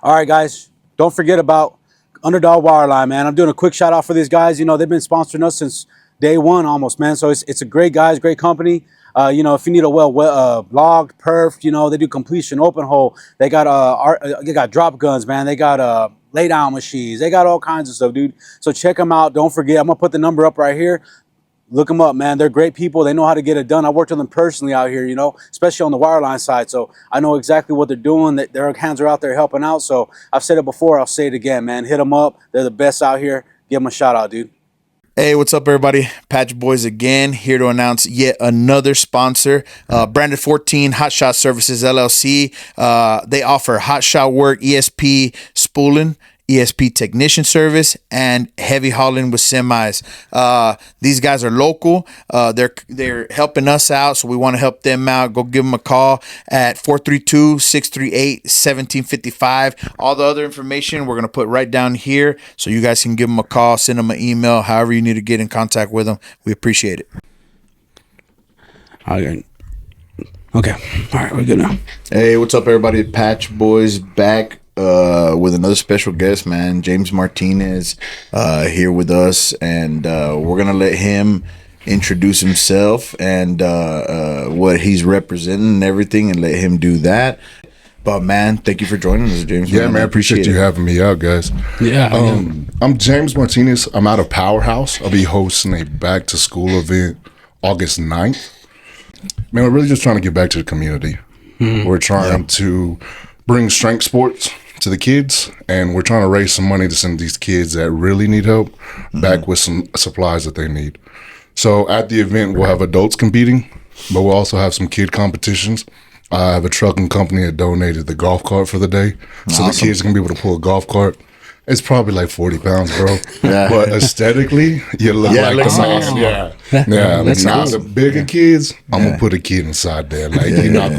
All right, guys, don't forget about Underdog Wireline, man. I'm doing a quick shout out for these guys. You know, they've been sponsoring us since day one almost, man. So it's a great guys, great company. You know, if you need a logged, perfed, you know, they do completion, open hole. They got drop guns, man. They got lay down machines. They got all kinds of stuff, dude. So check them out. Don't forget, I'm gonna put the number up right here. Look them up, man. They're great people. They know how to get it done. I worked with them personally out here, you know, especially on the wireline side. So I know exactly what they're doing. Their hands are out there helping out. So I've said it before. I'll say it again, man. Hit them up. They're the best out here. Give them a shout out, dude. Hey, what's up, everybody? Patch Boyz again, here to announce yet another sponsor, Branded 14 Hot Shot Services LLC. They offer hot shot work, ESP spooling, ESP technician service, and heavy hauling with semis. These guys are local. They're helping us out, so we want to help them out. Go give them a call at 432-638-1755. All the other information we're going to put right down here, so you guys can give them a call, send them an email, however you need to get in contact with them. We appreciate it. Okay. All right, we're good now. Hey, what's up, everybody? Patch Boyz back with another special guest, man. James Martinez here with us, and we're gonna let him introduce himself and what he's representing and everything, and let him do that. But man, thank you for joining us, James. Yeah, man, I appreciate you having me out, guys. Yeah. I'm James Martinez. I'm out of Powerhouse. I'll be hosting a back-to-school event August 9th. Man, we're really just trying to get back to the community. We're trying to bring strength sports to the kids, and we're trying to raise some money to send these kids that really need help back with some supplies that they need. So at the event, we'll have adults competing, but we'll also have some kid competitions. I have a trucking company that donated the golf cart for the day, so the kids can be able to pull a golf cart. It's probably like 40 pounds, bro. But aesthetically, you look like the man. Yeah. Now the bigger kids, I'm gonna put a kid inside there. Like you're not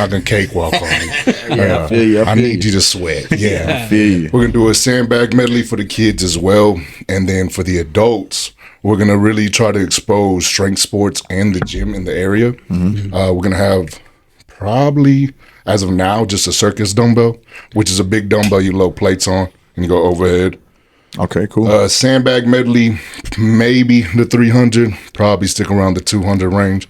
gonna cakewalk on me. I feel you. I need you to sweat. Yeah. I feel you. We're gonna do a sandbag medley for the kids as well, and then for the adults, we're gonna really try to expose strength sports and the gym in the area. We're gonna have probably, as of now, just a circus dumbbell, which is a big dumbbell you load plates on. And you go overhead. Okay, cool. Sandbag medley, maybe the 300, probably stick around the 200 range.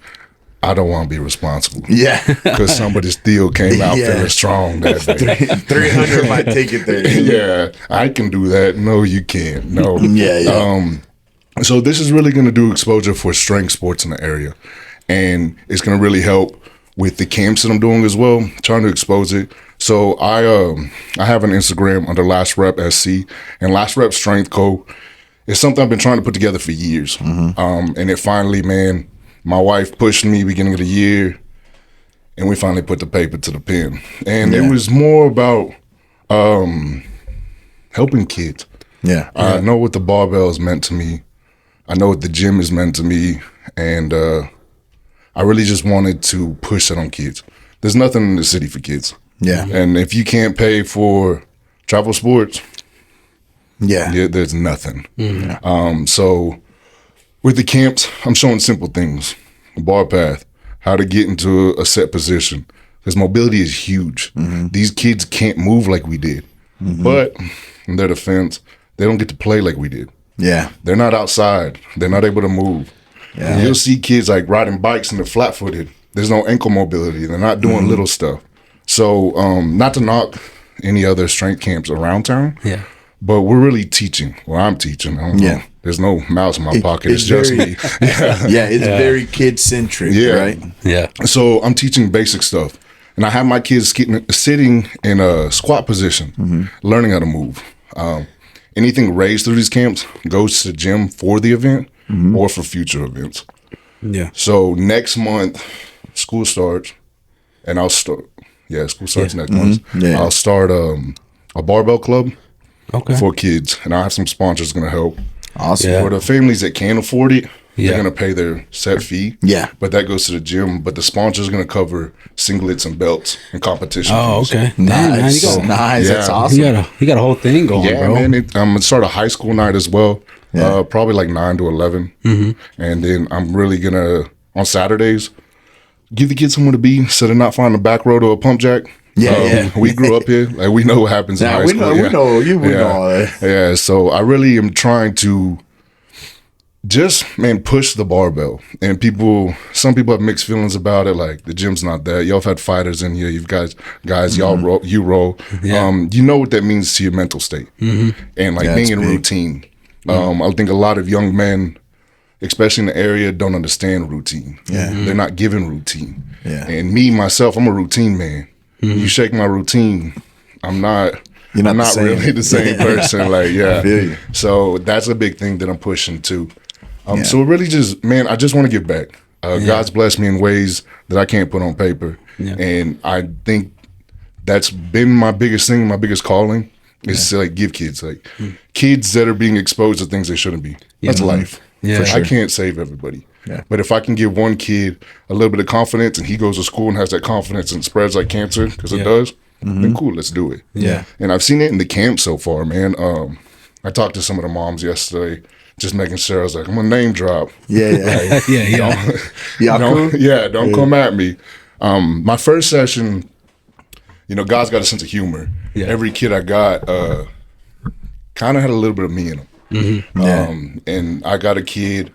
I don't want to be responsible. Yeah. Because somebody still came out feeling strong that day. 300 might take it there. Yeah, I can do that. No, you can't. No. Yeah. So this is really going to do exposure for strength sports in the area. And it's going to really help with the camps that I'm doing as well, trying to expose it. So I have an Instagram under Last Rep SC, and Last Rep Strength Co. is something I've been trying to put together for years. And it finally, man, my wife pushed me beginning of the year, and we finally put the paper to the pen. And it was more about helping kids. Yeah. I know what the barbell has meant to me. I know what the gym has meant to me, and I really just wanted to push that on kids. There's nothing in the city for kids. Yeah. And if you can't pay for travel sports, there's nothing. So with the camps, I'm showing simple things. A bar path, how to get into a set position. Because mobility is huge. These kids can't move like we did. But in their defense, they don't get to play like we did. Yeah. They're not outside. They're not able to move. Yeah. You'll see kids like riding bikes and they're flat-footed. There's no ankle mobility. They're not doing little stuff. So not to knock any other strength camps around town, but we're really teaching. Well, I'm teaching. I don't know. There's no mouse in my pocket. It's just me. It's very kid-centric, right? Yeah. So I'm teaching basic stuff. And I have my kids sitting in a squat position, learning how to move. Anything raised through these camps goes to the gym for the event or for future events. Yeah. So next month, school starts, and I'll start. Yeah, school starts next month. I'll start a barbell club for kids, and I'll have some sponsors going to help. Awesome. For the families that can't afford it, they're going to pay their set fee. Yeah. But that goes to the gym. But the sponsors are going to cover singlets and belts and competition. Oh, okay. Nice. Man, That's awesome. You got a whole thing going, bro. Man. I'm going to start a high school night as well, probably like 9 to 11. And then I'm really going to, on Saturdays, give the kids somewhere to be so they're not finding a back row to a pump jack. We grew up here. Like, we know what happens in high school. We know all that. Yeah, so I really am trying to just, man, push the barbell. And some people have mixed feelings about it. Like, the gym's not that. Y'all have had fighters in here. You've guys, y'all roll, you roll. Yeah. You know what that means to your mental state. And like being in routine. I think a lot of young men, especially in the area, don't understand routine. They're not given routine. And me, myself, I'm a routine man. You shake my routine, I'm not really the same person. Like, so that's a big thing that I'm pushing too. So it really just, man, I just want to give back. God's blessed me in ways that I can't put on paper. And I think that's been my biggest thing, my biggest calling is to like give kids, like kids that are being exposed to things they shouldn't be. That's life. For sure. I can't save everybody. But if I can give one kid a little bit of confidence and he goes to school and has that confidence and spreads like cancer, because it does, then cool, let's do it. And I've seen it in the camp so far, man. I talked to some of the moms yesterday, just making sure. I was like, I'm gonna name drop. Don't come at me. My first session, God's got a sense of humor. Every kid I got kind of had a little bit of me in them. And I got a kid,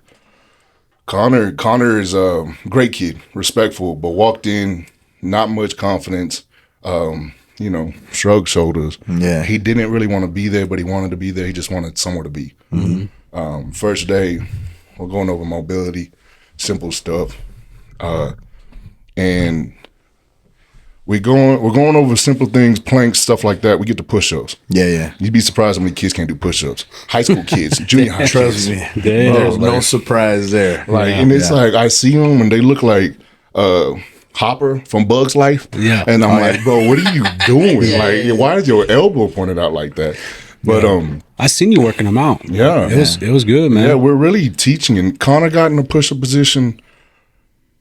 Connor is a great kid, respectful, but walked in, not much confidence, shrugged shoulders. He didn't really want to be there, but he wanted to be there. He just wanted somewhere to be. First day, we're going over mobility, simple stuff. And we're going over simple things, planks, stuff like that. We get to push-ups. You'd be surprised how many kids can't do push-ups. High school kids, junior high Trust kids. me. There's no surprise there. And it's like, I see them and they look like Hopper from Bug's Life. And I'm like, bro, what are you doing? Like, why is your elbow pointed out like that? But I seen you working them out. It was good, man. Yeah, we're really teaching. And Connor got in a push-up position,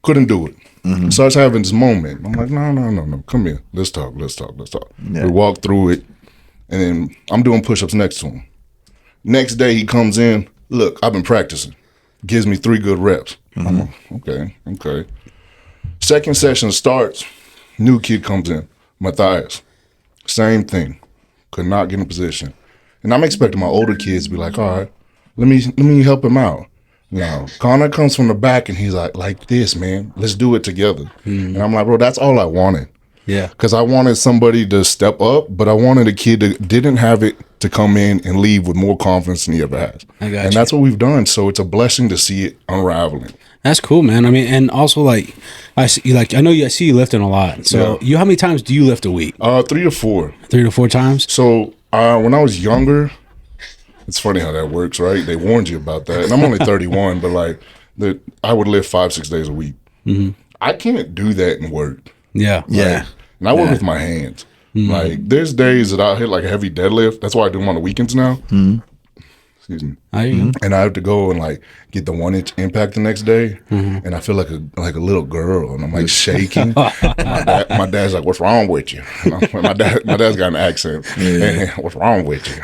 couldn't do it. Starts having this moment. I'm like, no, come here. Let's talk. We walk through it, and then I'm doing push-ups next to him. Next day he comes in, look, I've been practicing. Gives me 3 good reps. I'm like, okay. Second session starts, new kid comes in, Matthias. Same thing. Could not get in position. And I'm expecting my older kids to be like, all right, let me help him out. Connor comes from the back and he's like this, man. Let's do it together. And I'm like, bro, that's all I wanted. Because I wanted somebody to step up, but I wanted a kid that didn't have it to come in and leave with more confidence than he ever has. And that's what we've done. So it's a blessing to see it unraveling. That's cool, man. I mean, and also I see you lifting a lot. So how many times do you lift a week? 3 to 4. 3 to 4 times. So when I was younger, it's funny how that works, right? They warned you about that. And I'm only 31, but I would lift 5-6 days a week. I can't do that and work. And I work with my hands. Like, there's days that I'll hit like a heavy deadlift. That's why I do them on the weekends now. Excuse me. And I have to go and get the 1-inch impact the next day, and I feel like a little girl, and I'm like shaking. My dad's like, "What's wrong with you?" My dad's got an accent. Hey, what's wrong with you?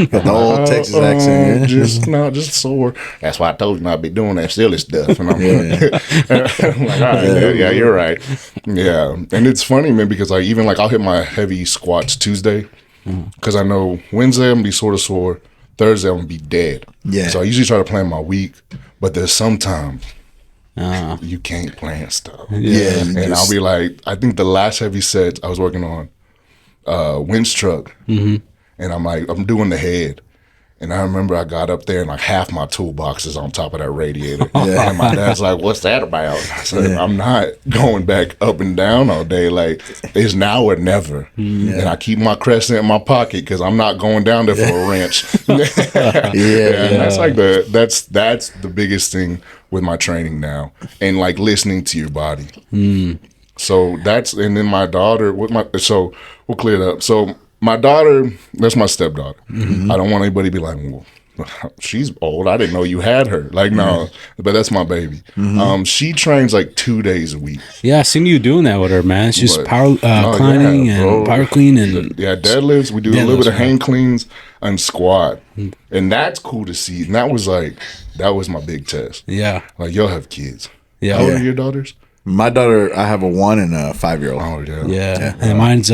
The old Texas accent. Just sore. That's why I told you not to be doing that silly stuff. And I'm like, all right, Dad, you're right. And it's funny, man, because I'll hit my heavy squats Tuesday, because I know Wednesday I'm gonna be sort of sore. Thursday I'm gonna be dead. So I usually try to plan my week, but there's sometimes you can't plan stuff. And I'll be like, I think the last heavy set I was working on winch truck, and I'm doing the head. And I remember I got up there and half my toolbox is on top of that radiator. And my dad's like, "What's that about?" I said, "I'm not going back up and down all day. It's now or never." And I keep my crescent in my pocket because I'm not going down there for a wrench. And that's the biggest thing with my training now, and listening to your body. So and then my daughter so we'll clear it up. So my daughter, that's my stepdaughter. I don't want anybody to be like, "Well, she's old. I didn't know you had her." No, but that's my baby. She trains 2 days a week. Yeah, I seen you doing that with her, man. It's just power climbing and power clean and deadlifts. We do a little bit of hang cleans and squat, and that's cool to see. And that was my big test. Y'all have kids. How old are your daughters? My daughter, I have a 1 and a 5-year-old. Oh yeah. Yeah. And mine's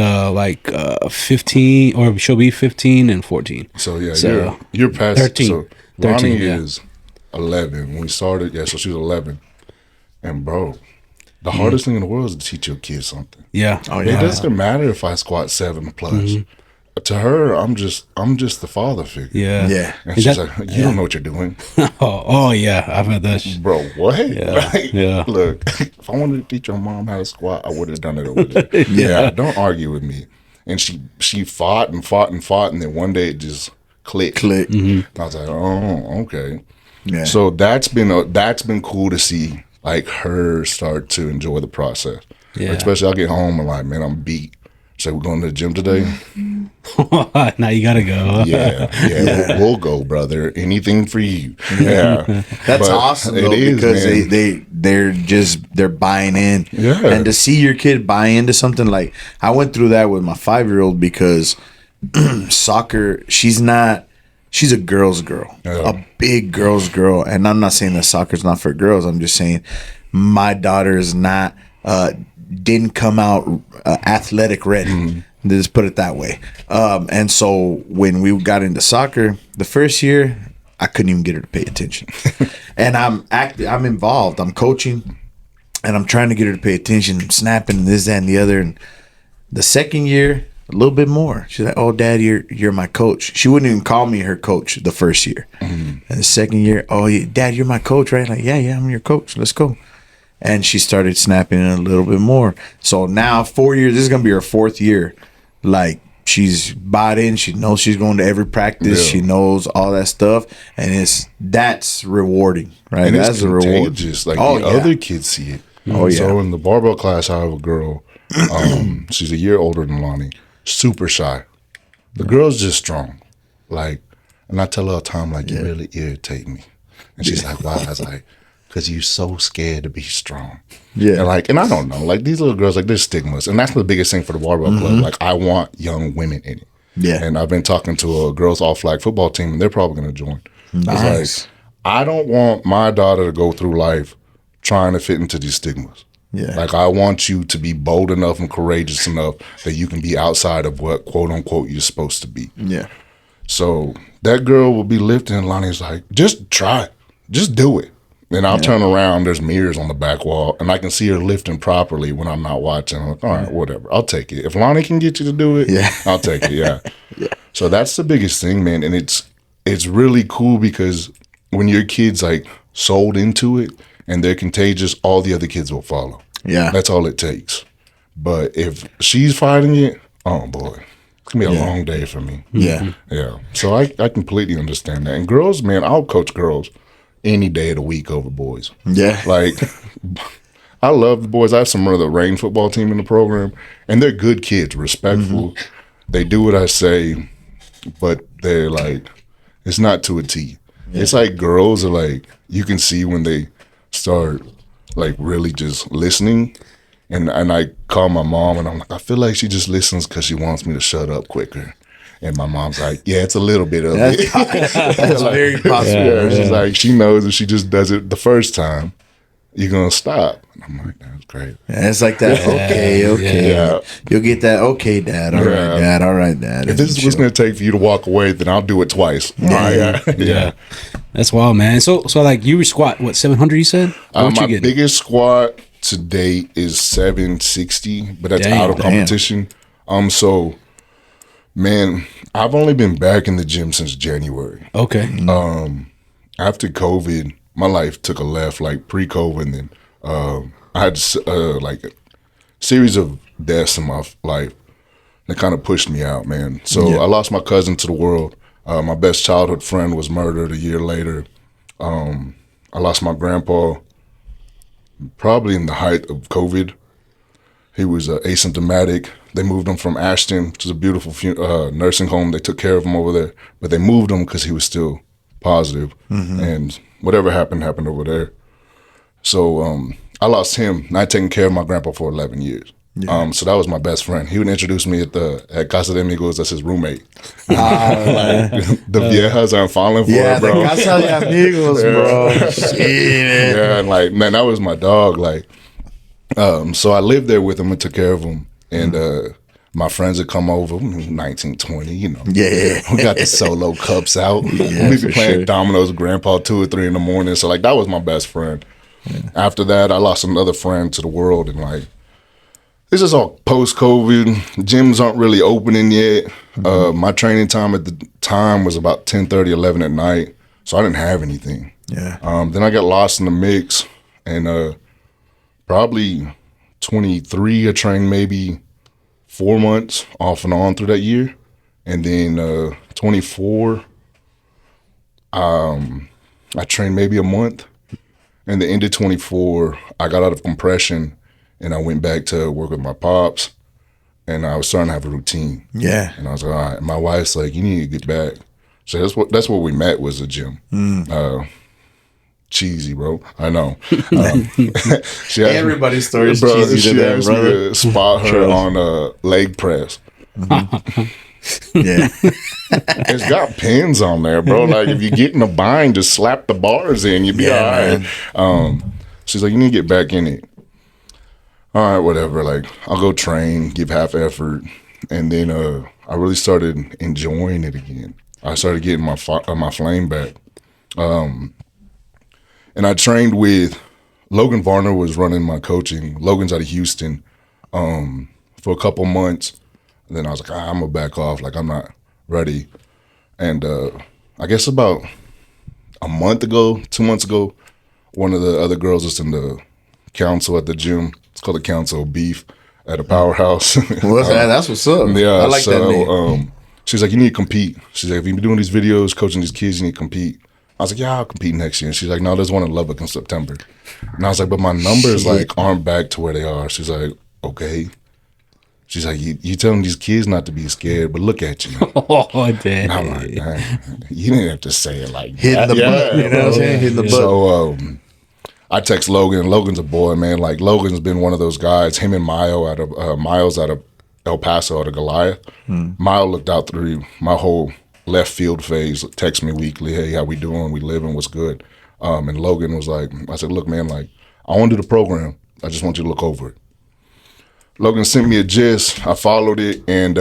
15, or she'll be 15 and 14. So yeah, So, you're past 13. So 13, Lonnie yeah. is 11 when we started. Yeah, so she was 11, and bro, the hardest thing in the world is to teach your kids something. Yeah. Oh, It yeah. doesn't matter if I squat 7 plus. To her, I'm just the father figure. Yeah. Yeah. And Is she's that- like, you don't know what you're doing, Oh yeah, I've had that. bro. What? Yeah, Like, yeah. Look, if I wanted to teach your mom how to squat, I would have done it over there. Yeah. Don't argue with me. And she fought and fought and fought, and then one day it just clicked. Click. And I was like, oh, okay. Yeah. So that's been cool to see, like, her start to enjoy the process. Yeah. Like, especially I get home and like, man, I'm beat. So we're going to the gym today. Now you gotta go. Huh? Yeah, we'll go, brother. Anything for you. Yeah, That's But awesome though, it is, because man. they're buying in. Yeah. And to see your kid buy into something, like I went through that with my 5-year-old because soccer, she's a girl's girl. Yeah. A big girl's girl. And I'm not saying that soccer's not for girls. I'm just saying my daughter is not didn't come out athletic ready. Just put it that way. And so when we got into soccer, the first year, I couldn't even get her to pay attention. And I'm involved. I'm coaching, and I'm trying to get her to pay attention, snapping this, that, and the other. And the second year, a little bit more. She's like, "Oh, Dad, you're my coach." She wouldn't even call me her coach the first year. And the second year, "Oh, yeah, Dad, you're my coach, right?" Like, yeah, I'm your coach. Let's go. And she started snapping it a little bit more. So now 4 years, this is going to be her 4th year. Like, she's bought in. She knows she's going to every practice. Yeah. She knows all that stuff. And that's rewarding, right? And That's it's a reward. contagious. Like, the other kids see it. Oh, yeah. So in the barbell class, I have a girl. She's a year older than Lonnie. Super shy. The girl's just strong. Like, and I tell her all the time, like, you really irritate me. And she's like, why? I was like, because you're so scared to be strong. Yeah. And I don't know. Like, these little girls, like, there's stigmas. And that's the biggest thing for the barbell club. Like, I want young women in it. Yeah. And I've been talking to a girls all flag football team, and they're probably going to join. Nice. It's like, I don't want my daughter to go through life trying to fit into these stigmas. Yeah. Like, I want you to be bold enough and courageous enough that you can be outside of what, quote unquote, you're supposed to be. Yeah. So that girl will be lifting, and Lonnie's like, just try it. Just do it. And I'll turn around, there's mirrors on the back wall, and I can see her lifting properly when I'm not watching. I'm like, all right, whatever. I'll take it. If Lonnie can get you to do it, I'll take it, yeah. So that's the biggest thing, man. And it's really cool because when your kid's like sold into it and they're contagious, all the other kids will follow. Yeah. That's all it takes. But if she's fighting it, oh boy, it's gonna be a long day for me. Yeah. Yeah. So I completely understand that. And girls, man, I'll coach girls any day of the week over boys. Yeah. Like, I love the boys. I have some of the Rain football team in the program, and they're good kids, respectful. They do what I say, but they're like, it's not to a T. It's like girls are like, you can see when they start like really just listening. And I call my mom, and I'm like, I feel like she just listens because she wants me to shut up quicker. And my mom's like, yeah, it's a little bit of it. That's very possible. Yeah, she's like, she knows if she just does it the first time, you're going to stop. And I'm like, that's great. Yeah, it's like that. Okay. Yeah. You'll get that. Okay, Dad. All right, Dad. All right, Dad. If this is what's going to take for you to walk away, then I'll do it twice. Yeah. That's wild, man. So like you squat what 700? You said what My you getting? biggest squat to date is 760, but that's Damn. out of competition. So, man, I've only been back in the gym since January. Okay. After COVID, my life took a left, like pre-COVID, and then I had like a series of deaths in my life that kind of pushed me out, man. So I lost my cousin to the world. My best childhood friend was murdered a year later. I lost my grandpa probably in the height of COVID. He was asymptomatic. They moved him from Ashton, which is a beautiful nursing home. They took care of him over there, but they moved him because he was still positive. And whatever happened over there. So I lost him, and I'd taken care of my grandpa for 11 years. So that was my best friend. He would introduce me at Casa de Amigos as his roommate. Like, the viejas I'm falling for, bro. The Casa de Amigos, bro. Shit. Yeah, and like, man, that was my dog. Like, So I lived there with him and took care of him. And my friends would come over, 1920, you know. Yeah. We got the solo cups out. Yeah, We'd be for playing sure. dominoes with Grandpa 2 or 3 in the morning. So, like, that was my best friend. Yeah. After that, I lost another friend to the world. And, like, this is all post-COVID. Gyms aren't really opening yet. My training time at the time was about 10:30, 11 at night. So I didn't have anything. Yeah. Then I got lost in the mix. And probably 23, I trained maybe 4 months off and on through that year. And then 24, I trained maybe a month. And the end of 24, I got out of compression and I went back to work with my pops. And I was starting to have a routine. Yeah. And I was like, all right. My wife's like, you need to get back. So that's what we met, was a gym. Cheesy, bro. I know. She asked Everybody's story is bro, cheesy she to them, asked me brother. to spot her on a leg press. Yeah. It's got pins on there, bro. Like, if you get in a bind, just slap the bars in, you'll be all right. She's like, you need to get back in it. All right, whatever. Like, I'll go train, give half effort. And then I really started enjoying it again. I started getting my flame back. And I trained with Logan Varner was running my coaching. Logan's out of Houston for a couple months. And then I was like, I'm going to back off. Like, I'm not ready. And I guess about a month ago, 2 months ago, one of the other girls was in the council at the gym. It's called the Council of Beef at a Powerhouse. That's what's up. Yeah, I like that name. She's like, you need to compete. She's like, if you've been doing these videos, coaching these kids, you need to compete. I was like, yeah, I'll compete next year. And she's like, no, there's one in Lubbock in September. And I was like, but my numbers like aren't back to where they are. She's like, okay. She's like, you telling these kids not to be scared, but look at you. Oh, damn. And I'm like, man, you didn't have to say it like Hitting that. the butt, you know what I'm saying? Hitting the butt. So I text Logan. Logan's a boy, man. Like, Logan's been one of those guys. Him and Miles out of El Paso out of Goliath. Miles looked out through my whole left field phase, text me weekly, hey, how we doing? We living? What's good? And Logan was like, I said, look, man, like, I want to do the program. I just want you to look over it. Logan sent me a gist. I followed it, and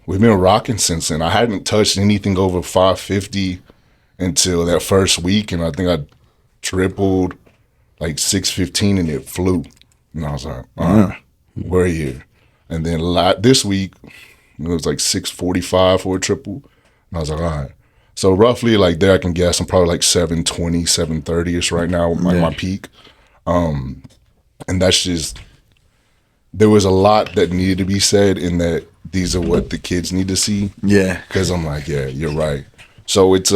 we've been rocking since then. I hadn't touched anything over 550 until that first week, and I think I tripled like 615, and it flew. And I was like, all right, we're here. And then this week, it was like 645 for a triple. And I was like, all right. So roughly like there, I can guess I'm probably like 720, 730-ish right now, like my peak. And that's just, there was a lot that needed to be said in that these are what the kids need to see. Yeah. Because I'm like, yeah, you're right. So it's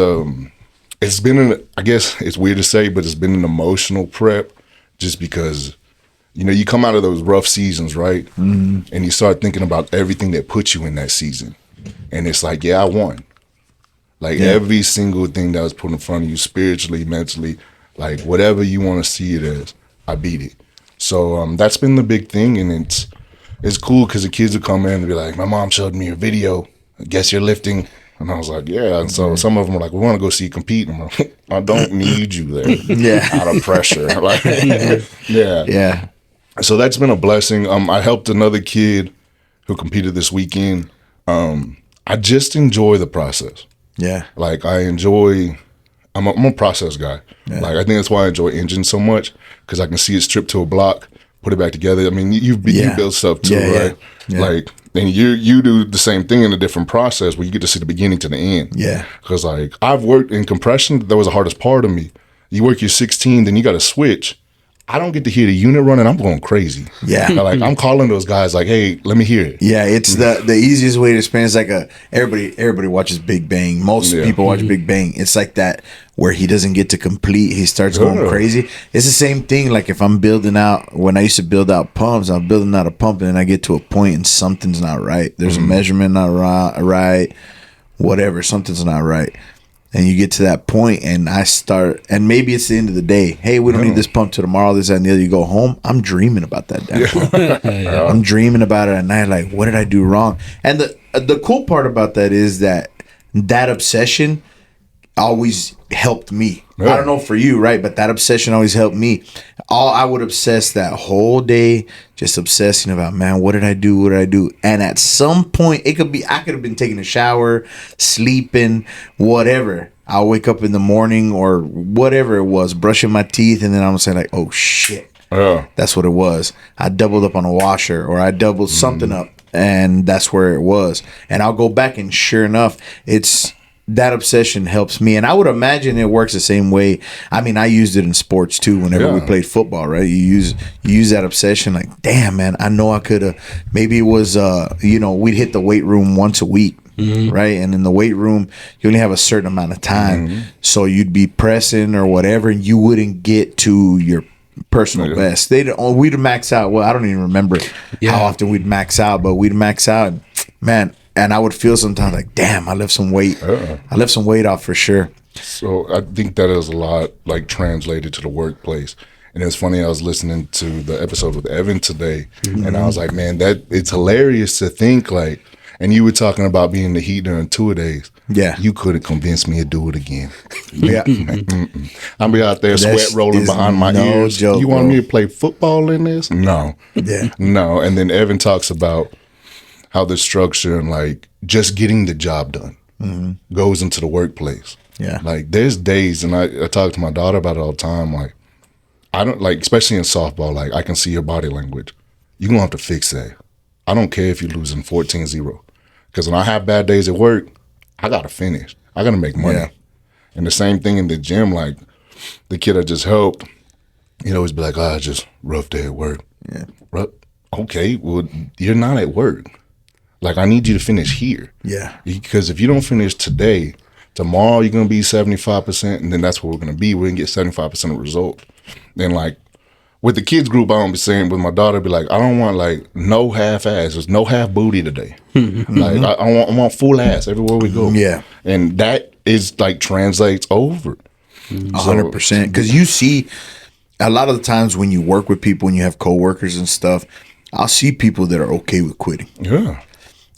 been I guess it's weird to say, but it's been an emotional prep just because, you know, you come out of those rough seasons, right? Mm-hmm. And you start thinking about everything that put you in that season. And it's like, yeah, I won. Like every single thing that was put in front of you, spiritually, mentally, like whatever you want to see it as, I beat it. So that's been the big thing, and it's cool because the kids would come in and be like, my mom showed me your video. I guess you're lifting. And I was like, yeah. And so some of them were like, we want to go see you compete. And I'm like, I don't need you there. Out of pressure. Like, yeah. So that's been a blessing. I helped another kid who competed this weekend. I just enjoy the process. Yeah. Like, I'm a process guy. Yeah. Like, I think that's why I enjoy engines so much, because I can see it stripped to a block, put it back together. I mean, you build stuff too, right? Yeah. Like, and you do the same thing in a different process where you get to see the beginning to the end. Yeah. Because, like, I've worked in compression. That was the hardest part of me. You work your 16, then you got to switch. I don't get to hear the unit running. I'm going crazy. Yeah. Like, I'm calling those guys like, hey, let me hear it. Yeah, it's the easiest way to experience, like everybody watches Big Bang. Most people watch Big Bang. It's like that where he doesn't get to complete. He starts going crazy. It's the same thing. Like if I'm building out, when I used to build out pumps, I'm building out a pump and I get to a point and something's not right. There's a measurement not right, whatever, something's not right. And you get to that point, and I start, and maybe it's the end of the day. Hey, we don't need this pump till tomorrow. This, that, and the other. You go home. I'm dreaming about that damn pump. I'm dreaming about it at night. Like, what did I do wrong? And the cool part about that is that obsession always helped me. Yeah. I don't know for you, right? But that obsession always helped me. I would obsess that whole day, just obsessing about, man, what did I do? What did I do? And at some point, I could have been taking a shower, sleeping, whatever. I'll wake up in the morning or whatever it was, brushing my teeth, and then I'm saying like, oh shit. That's what it was. I doubled up on a washer, or I doubled something up, and that's where it was. And I'll go back, and sure enough, it's that obsession helps me. And I would imagine it works the same way. I mean, I used it in sports too. Whenever we played football, right? You use that obsession. Like, damn, man, I know I could have. Maybe it was, we'd hit the weight room once a week. Right, and in the weight room you only have a certain amount of time, so you'd be pressing or whatever, and you wouldn't get to your personal best. We'd max out. Well, I don't even remember how often we'd max out, but we'd max out, man. And I would feel sometimes like, damn, I left some weight. I left some weight off for sure. So I think that is a lot like translated to the workplace. And it's funny, I was listening to the episode with Evan today, and I was like, man, that it's hilarious to think like. And you were talking about being the heat during 2 days. Yeah. You couldn't convince me to do it again. Yeah. I'll be out there sweat rolling behind my ears. Joke, you want me to play football in this? No. Yeah. No. And then Evan talks about how the structure and like just getting the job done goes into the workplace. Yeah. Like there's days, and I talk to my daughter about it all the time, like I don't like, especially in softball, like I can see your body language. You're going to have to fix that. I don't care if you're losing 14-0. Because when I have bad days at work, I got to finish. I got to make money. Yeah. And the same thing in the gym, like the kid I just helped, he'd always be like, just rough day at work. Yeah. Okay, well, you're not at work. Like, I need you to finish here. Yeah. Because if you don't finish today, tomorrow you're going to be 75%, and then that's what we're going to be. We're going to get 75% of result. Then, like, with the kids group, I don't be saying, with my daughter, be like, I don't want like no half ass. There's no half booty today. Like I want full ass everywhere we go. Yeah, and that is like translates over 100%. Because you see, a lot of the times when you work with people and you have coworkers and stuff, I'll see people that are okay with quitting. Yeah,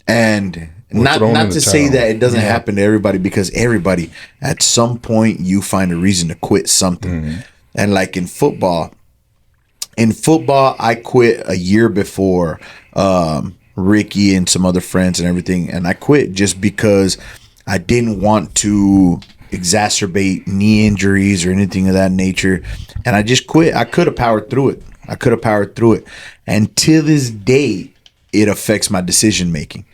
and not to say that it doesn't happen to everybody, because everybody at some point you find a reason to quit something. And like in football. I quit a year before Ricky and some other friends and everything. And I quit just because I didn't want to exacerbate knee injuries or anything of that nature. And I just quit. I could have powered through it. And to this day, it affects my decision making,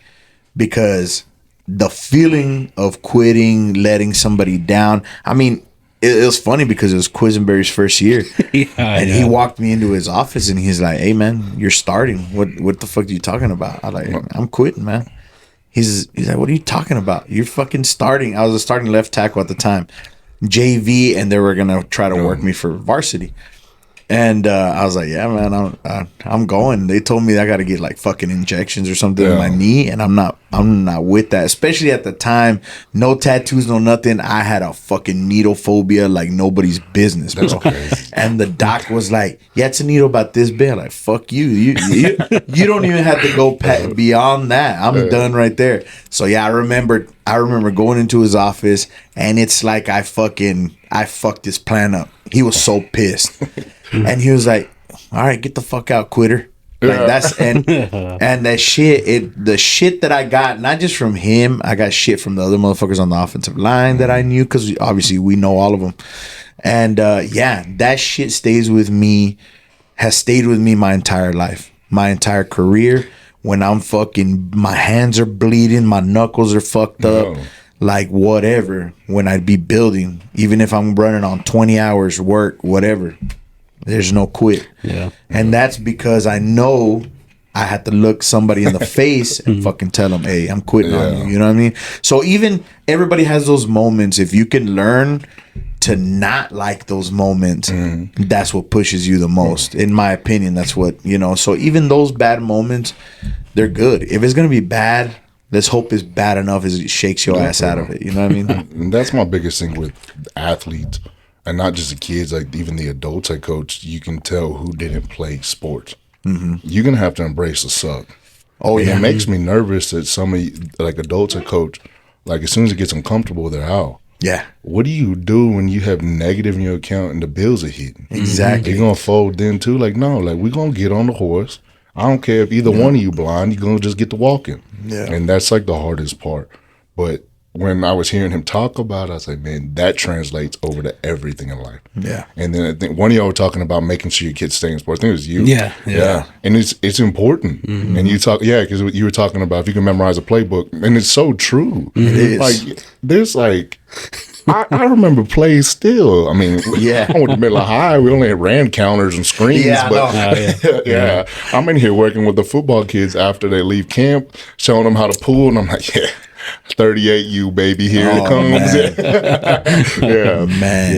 because the feeling of quitting, letting somebody down, I mean, it was funny because it was Quisenberry's first year. And he walked me into his office and he's like, hey, man, you're starting. What the fuck are you talking about? I like, I'm quitting, man. He's like, what are you talking about? You're fucking starting. I was a starting left tackle at the time, JV, and they were going to try to work me for varsity. And I was like, yeah, man, I'm going. They told me I got to get like fucking injections or something in my knee, and I'm not with that. Especially at the time, no tattoos, no nothing. I had a fucking needle phobia like nobody's business, bro. And the doc was like, yeah, it's a needle about this big. Like, fuck you. You don't even have to go beyond that. I'm done right there. So yeah, I remember going into his office, and it's like I fucked this plan up. He was so pissed. And he was like, all right, get the fuck out, quitter. Like that's and that shit, the shit that I got, not just from him, I got shit from the other motherfuckers on the offensive line that I knew, because obviously we know all of them. And that shit has stayed with me my entire life, my entire career. When I'm fucking, my hands are bleeding, my knuckles are fucked up. Like whatever, when I'd be building, even if I'm running on 20 hours work, whatever, there's no quit. Yeah. And that's because I know I had to look somebody in the face and fucking tell them, hey, I'm quitting on you. You know what I mean? So even everybody has those moments. If you can learn to not like those moments, that's what pushes you the most. In my opinion, that's what, so even those bad moments, they're good. If it's going to be bad, let's hope it's bad enough as it shakes your ass out of it. You know what I mean? And that's my biggest thing with athletes, and not just the kids, like even the adults I coach. You can tell who didn't play sports. You're going to have to embrace the suck. Oh, and it makes me nervous that some of like adults I coach, like as soon as it gets uncomfortable, they're out. Yeah. What do you do when you have negative in your account and the bills are hitting? Exactly. You're going to fold then too? Like, no, like we're going to get on the horse. I don't care if either one of you blind, you're going to just get to walking. Yeah. And that's like the hardest part. But when I was hearing him talk about it, I was like, man, that translates over to everything in life. Yeah. And then I think one of y'all were talking about making sure your kids stay in sports. I think it was you. Yeah. And it's important. And you talk, because you were talking about if you can memorize a playbook, and it's so true. It is. Like, there's like, I remember plays still. I mean, I went to middle of high. We only had ran counters and screens. Yeah, but I'm in here working with the football kids after they leave camp, showing them how to pool, and I'm like, 38 you baby, here it comes. Man.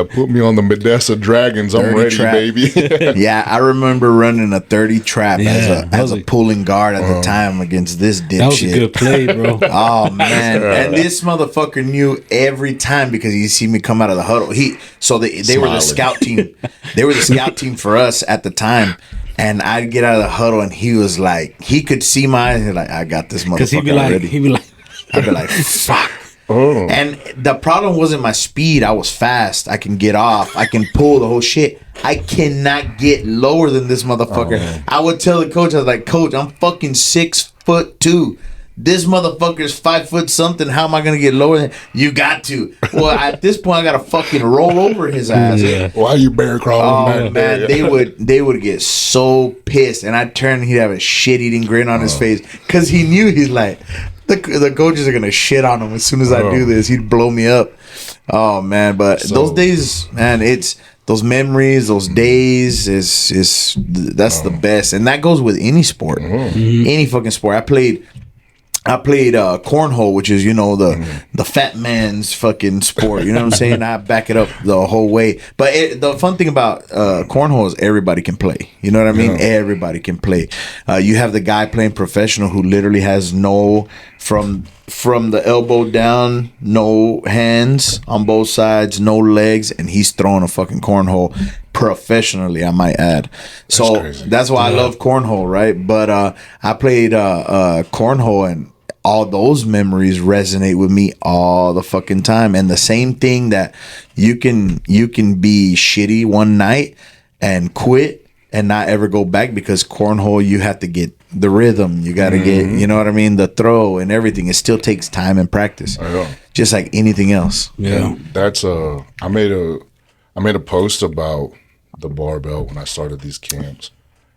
Put me on the Medessa Dragons. I'm ready, trap. baby. Yeah, I remember running a 30 trap as a pulling guard at the time against this dipshit. That was a good play, bro. Oh man. And this motherfucker knew every time because he see me come out of the huddle. They were the scout team. They were the scout team for us at the time. And I'd get out of the huddle, and he was like, he could see my eyes. He's like, I got this motherfucker. Because he'd be like, I'd be like, fuck. Oh. And the problem wasn't my speed. I was fast. I can get off. I can pull the whole shit. I cannot get lower than this motherfucker. I would tell the coach, I was like, Coach, I'm fucking 6'2". This motherfucker's 5 foot something. How am I gonna get lower than you? Got to. Well, at this point, I gotta fucking roll over his ass. Why are you bear crawling? Oh man, they would get so pissed, and I'd turn and he'd have a shit eating grin on his face because he knew he's like the coaches are gonna shit on him as soon as I do this. He'd blow me up. Oh man, but those days, man, it's those memories, those days that's the best, and that goes with any sport, any fucking sport. I played cornhole, which is, the fat man's fucking sport. You know what I'm saying? I back it up the whole way. But the fun thing about cornhole is everybody can play. You know what I mean? Yeah. Everybody can play. You have the guy playing professional who literally has from the elbow down, no hands on both sides, no legs, and he's throwing a fucking cornhole professionally, I might add. That's why I love cornhole, right? But I played cornhole, and all those memories resonate with me all the fucking time. And the same thing that you can be shitty one night and quit and not ever go back, because cornhole, you have to get the rhythm, you got to get, you know what I mean, the throw and everything. It still takes time and practice, just like anything else. And that's I made a post about the barbell when I started these camps,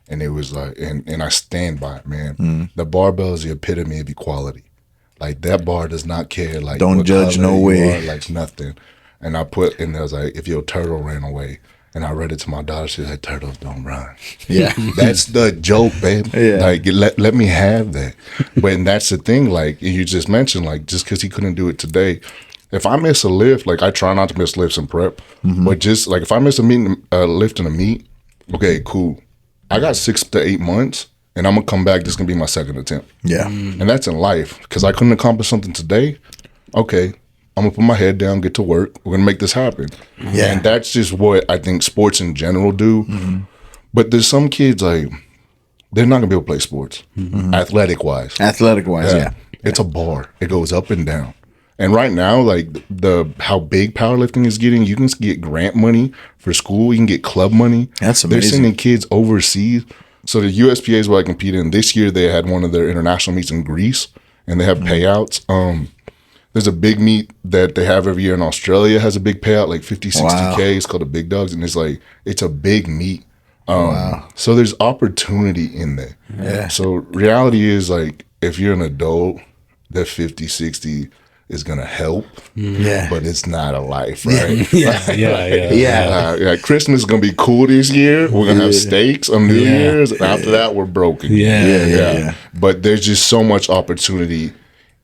and it was like, and I stand by it, man. The barbell is the epitome of equality. Like, that bar does not care, like, don't judge no way, like nothing. And I put in there, was like, if your turtle ran away, and I read it to my daughter, she was like, turtles don't run. Yeah. That's the joke, babe. Yeah. Like, let me have that. But that's the thing, like you just mentioned, like, just because he couldn't do it today, if I miss a lift, like, I try not to miss lifts in prep, but just, like, if I miss a lift in a meet, okay, cool. I got 6 to 8 months, and I'm going to come back. This is going to be my second attempt. Yeah. And that's in life. Because I couldn't accomplish something today, okay, I'm going to put my head down, get to work. We're going to make this happen. Yeah. And that's just what I think sports in general do. But there's some kids, like, they're not going to be able to play sports, athletic-wise. Athletic-wise, yeah. It's a bar. It goes up and down. And right now, like, how big powerlifting is getting, you can get grant money for school. You can get club money. That's amazing. They're sending kids overseas. So the USPA is what I compete in. This year, they had one of their international meets in Greece, and they have payouts. There's a big meet that they have every year in Australia, has a big payout, like 50, 60K. It's called the Big Dogs, and it's a big meet. So there's opportunity in there. Yeah. So reality is, like, if you're an adult, that 50, 60 is going to help, but it's not a life, right? Yeah. Christmas is going to be cool this year. We're going to have steaks on New Year's. And after that, we're broken. Yeah. But there's just so much opportunity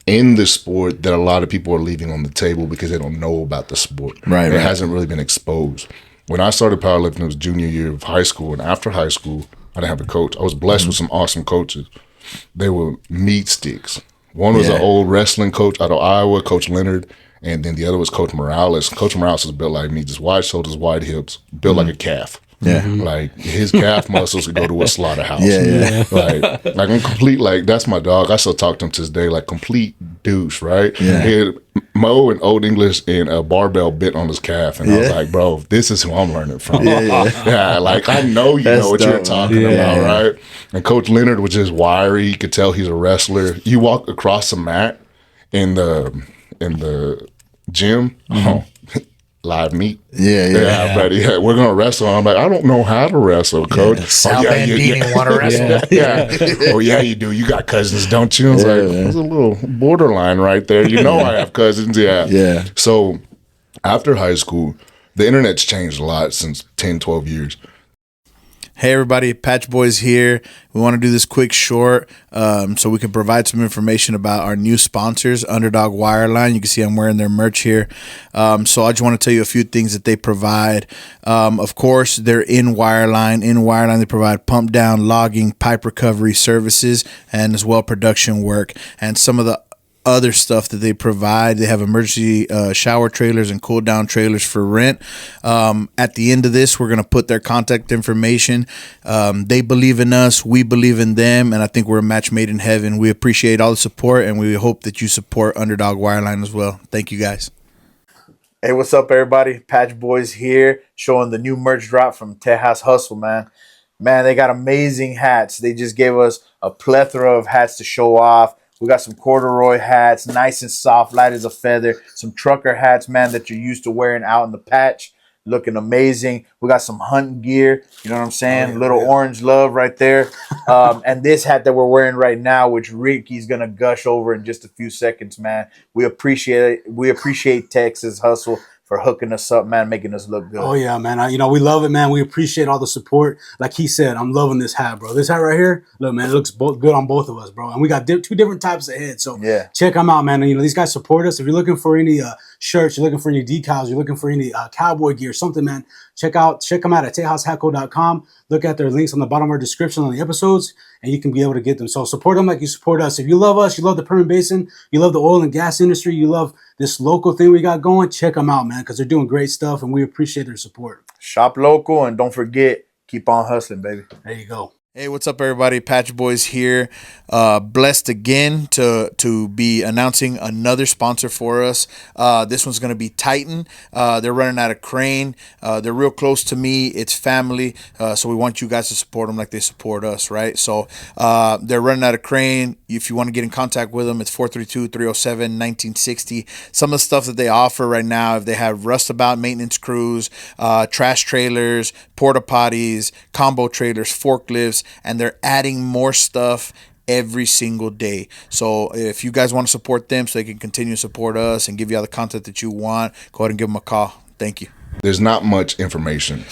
in the sport that a lot of people are leaving on the table because they don't know about the sport. It hasn't really been exposed. When I started powerlifting, it was junior year of high school. And after high school, I didn't have a coach. I was blessed with some awesome coaches. They were meat sticks. One was an old wrestling coach out of Iowa, Coach Leonard, and then the other was Coach Morales. Coach Morales was built like me, just wide shoulders, wide hips, built like a calf. Yeah. Like his calf muscles could go to a slaughterhouse. Yeah. Like I'm complete, like that's my dog. I still talk to him to this day, like complete douche, right? Yeah. He had Mo and Old English and a barbell bit on his calf. And I was like, bro, this is who I'm learning from. Yeah, like I know you know what you're talking about, right? And Coach Leonard was just wiry. You could tell he's a wrestler. You walk across the mat in the gym, live meat. Yeah, buddy. Yeah, we're gonna wrestle. I'm like, I don't know how to wrestle, coach. Sal Bandini want to wrestle. Oh yeah, you do. You got cousins, don't you? I was like, there's a little borderline right there. You know, I have cousins. Yeah. So after high school, the internet's changed a lot since 10, 12 years. Hey everybody, Patch Boyz here. We want to do this quick short so we can provide some information about our new sponsors, Underdog Wireline. You can see I'm wearing their merch here. So I just want to tell you a few things that they provide. Of course, they're in Wireline. In Wireline, they provide pump down, logging, pipe recovery services, and as well production work. And some of the other stuff that they provide, they have emergency shower trailers and cool down trailers for rent. At the end of this, we're going to put their contact information. They believe in us, we believe in them, and I think we're a match made in heaven. We appreciate all the support, and we hope that you support Underdog Wireline as well. Thank you guys. Hey, what's up everybody? Patch Boyz here, showing the new merch drop from Tejas Hustle, man. Man, they got amazing hats. They just gave us a plethora of hats to show off. We got some corduroy hats, nice and soft, light as a feather. Some trucker hats, man, that you're used to wearing out in the patch. Looking amazing. We got some hunting gear. You know what I'm saying? Little orange love right there. And this hat that we're wearing right now, which Ricky's going to gush over in just a few seconds, man. We appreciate it. We appreciate Texas Hustle for hooking us up, man, making us look good. Oh, yeah, man. We love it, man. We appreciate all the support. Like he said, I'm loving this hat, bro. This hat right here, look, man, it looks good on both of us, bro. And we got two different types of heads. So check them out, man. And, these guys support us. If you're looking for any shirts, you're looking for any decals, you're looking for any cowboy gear, something, man, check them out at TejasHatco.com. Look at their links on the bottom of our description on the episodes, and you can be able to get them. So support them like you support us. If you love us, you love the Permian Basin, you love the oil and gas industry, you love this local thing we got going, check them out, man, because they're doing great stuff, and we appreciate their support. Shop local, and don't forget, keep on hustling, baby. There you go. Hey, what's up, everybody? Patch Boyz here. Blessed again to be announcing another sponsor for us. This one's going to be Titan. They're running out of crane. They're real close to me. It's family. So we want you guys to support them like they support us, right? So they're running out of crane. If you want to get in contact with them, it's 432-307-1960. Some of the stuff that they offer right now, if they have rustabout maintenance crews, trash trailers, porta potties, combo trailers, forklifts, and they're adding more stuff every single day. So if you guys want to support them so they can continue to support us and give you all the content that you want, go ahead and give them a call. Thank you. There's not much information.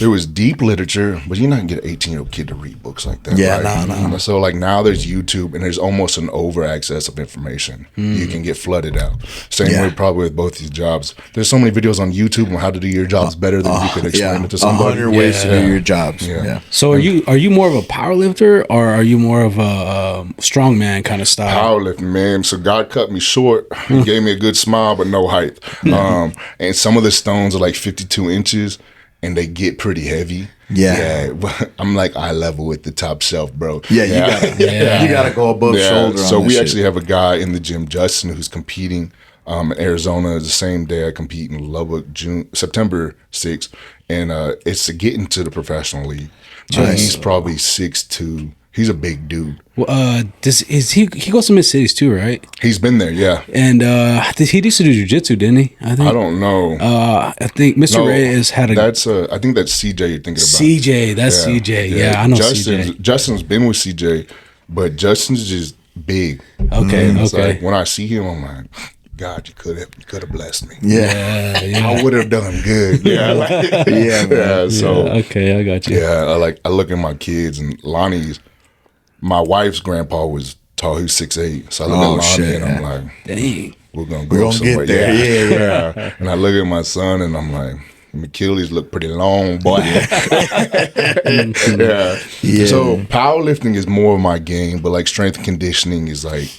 There was deep literature, but you're not going to get an 18-year-old kid to read books like that. Yeah, right? no. So like now there's YouTube, and there's almost an over-access of information. You can get flooded out. Same way probably with both these jobs. There's so many videos on YouTube on how to do your jobs better than you could explain it to somebody. 100 ways to do your jobs. Yeah. So are you more of a power lifter, or are you more of a strongman kind of style? Powerlifting, man. So God cut me short. He gave me a good smile, but no height. And some of the stones are like 52 inches. And they get pretty heavy. Yeah. I'm like eye level with the top shelf, bro. You gotta go above shoulder. So we actually shit. have a guy in the gym, Justin, who's competing in Arizona. The same day I compete in Lubbock, September 6th, and it's to get into the professional league. So he's probably 6'2". He's a big dude. Well, he goes to Mid Cities too, right? He's been there, yeah. And he used to do jiu-jitsu, didn't he? I don't know. I think Mr. Reyes had a. That's I think that's CJ you're thinking about. CJ, that's CJ. Yeah, I know CJ. Justin's been with CJ, but Justin's just big. Okay, and it's okay. like when I see him, I'm like, God, you could have blessed me. Yeah. I would have done good. So okay, I got you. Yeah, I look at my kids, and Lonnie's. My wife's grandpa was tall. He was 6'8". So I look at Lonnie and I'm like, dang, we're gonna go somewhere. Get there. Yeah. And I look at my son and I'm like, Achilles look pretty long, boy. So powerlifting is more of my game, but like strength and conditioning is like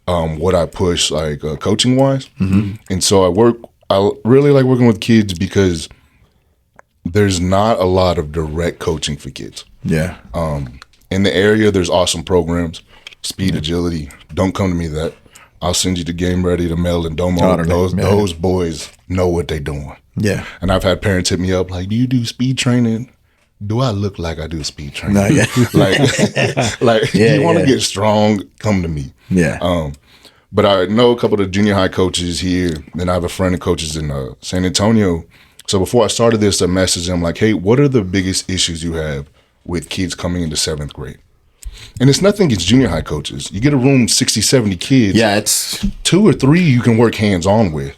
what I push, like coaching wise. And so I really like working with kids because there's not a lot of direct coaching for kids. Yeah. In the area, there's awesome programs, speed, agility. Don't come to me that. I'll send you to Game Ready, to Mel and Domo. Those boys know what they're doing. Yeah. And I've had parents hit me up like, do you do speed training? Do I look like I do speed training? No, yeah. You want to get strong, come to me. Yeah. But I know a couple of the junior high coaches here, and I have a friend who coaches in San Antonio. So before I started this, I messaged them like, hey, what are the biggest issues you have with kids coming into 7th grade? And it's nothing against junior high coaches. You get a room 60, 70 kids. Yeah, it's 2 or 3 you can work hands-on with.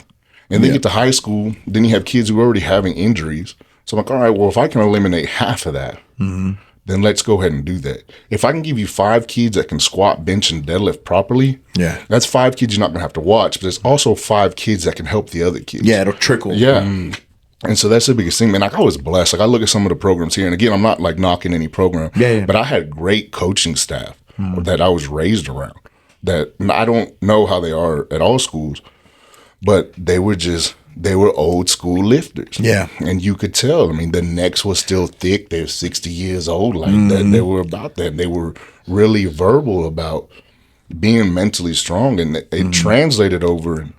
And then you get to high school, then you have kids who are already having injuries. So I'm like, all right, well, if I can eliminate half of that, then let's go ahead and do that. If I can give you 5 kids that can squat, bench, and deadlift properly, that's 5 kids you're not going to have to watch. But there's also 5 kids that can help the other kids. Yeah, it'll trickle. Yeah. And so that's the biggest thing, man. Like, I was blessed. Like, I look at some of the programs here, and again, I'm not like knocking any program, but I had great coaching staff that I was raised around. That I don't know how they are at all schools, but they were old school lifters. Yeah. And you could tell. I mean, the necks were still thick. They're 60 years old. Like that. They were about that. They were really verbal about being mentally strong, and it translated over, and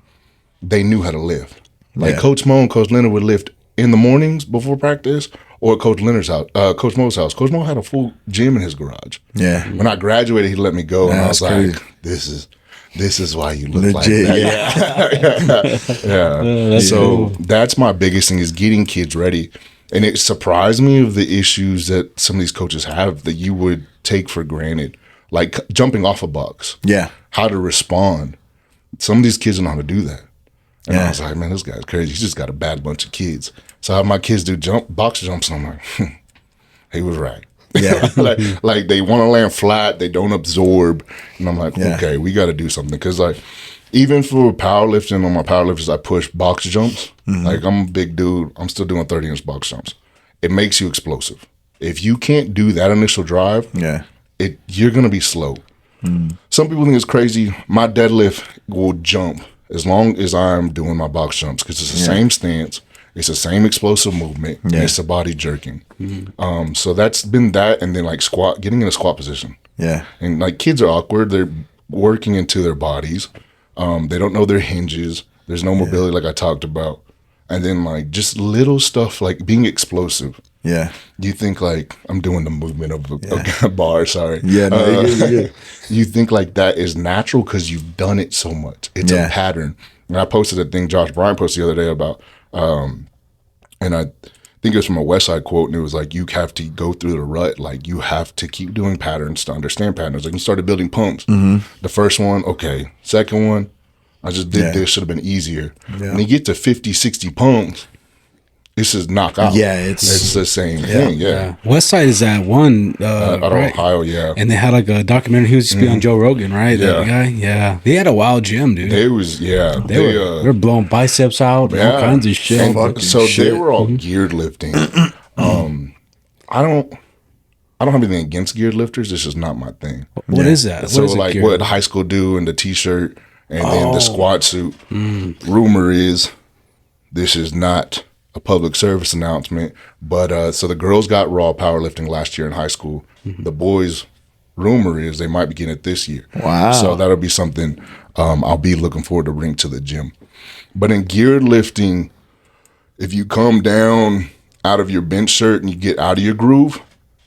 they knew how to lift. Like Coach Mo and Coach Leonard would lift in the mornings before practice, or at Coach Leonard's house, Coach Mo's house. Coach Mo had a full gym in his garage. Yeah. When I graduated, he let me go, and I was crazy. like, this is why you look Legit, like that. Yeah. So that's my biggest thing, is getting kids ready. And it surprised me of the issues that some of these coaches have that you would take for granted, like jumping off a box. Yeah. How to respond. Some of these kids don't know how to do that. And I was like, man, this guy's crazy. He's just got a bad bunch of kids. So I have my kids do box jumps, and I'm like, he was right. Yeah. like they want to land flat, they don't absorb. And I'm like, okay, we got to do something. Because like, even for powerlifting, on my powerlifters, I push box jumps. Like, I'm a big dude. I'm still doing 30-inch box jumps. It makes you explosive. If you can't do that initial drive, you're going to be slow. Some people think it's crazy. My deadlift will jump as long as I'm doing my box jumps, because it's the same stance, it's the same explosive movement, and it's the body jerking. So that's been that, and then like getting in a squat position. Yeah. And like, kids are awkward. They're working into their bodies. They don't know their hinges. There's no mobility, like I talked about. And then like just little stuff like being explosive. Yeah. You think like, I'm doing the movement of a bar, sorry. Yeah, no, you think like that is natural because you've done it so much. It's a pattern. And I posted a thing Josh Bryan posted the other day about, and I think it was from a West Side quote, and it was like, you have to go through the rut. Like, you have to keep doing patterns to understand patterns. Like, you started building pumps. The first one, okay. Second one, I just did this, should have been easier. When you get to 50, 60 pumps, it's just knockout. Yeah, it's the same thing. Yeah. West Side is that one out of Ohio, and they had like a documentary. He was supposed to be on Joe Rogan, right? That guy, they had a wild gym, dude. They were blowing biceps out, all kinds of shit. They were all geared lifting. I don't have anything against geared lifters. It's just not my thing. What is that? So like what high school do, and the t-shirt, and then the squat suit. Rumor is this is not a public service announcement, but so the girls got raw powerlifting last year in high school. The boys, rumor is they might be getting it this year. Wow! So that'll be something I'll be looking forward to bring to the gym. But in geared lifting, if you come down out of your bench shirt and you get out of your groove,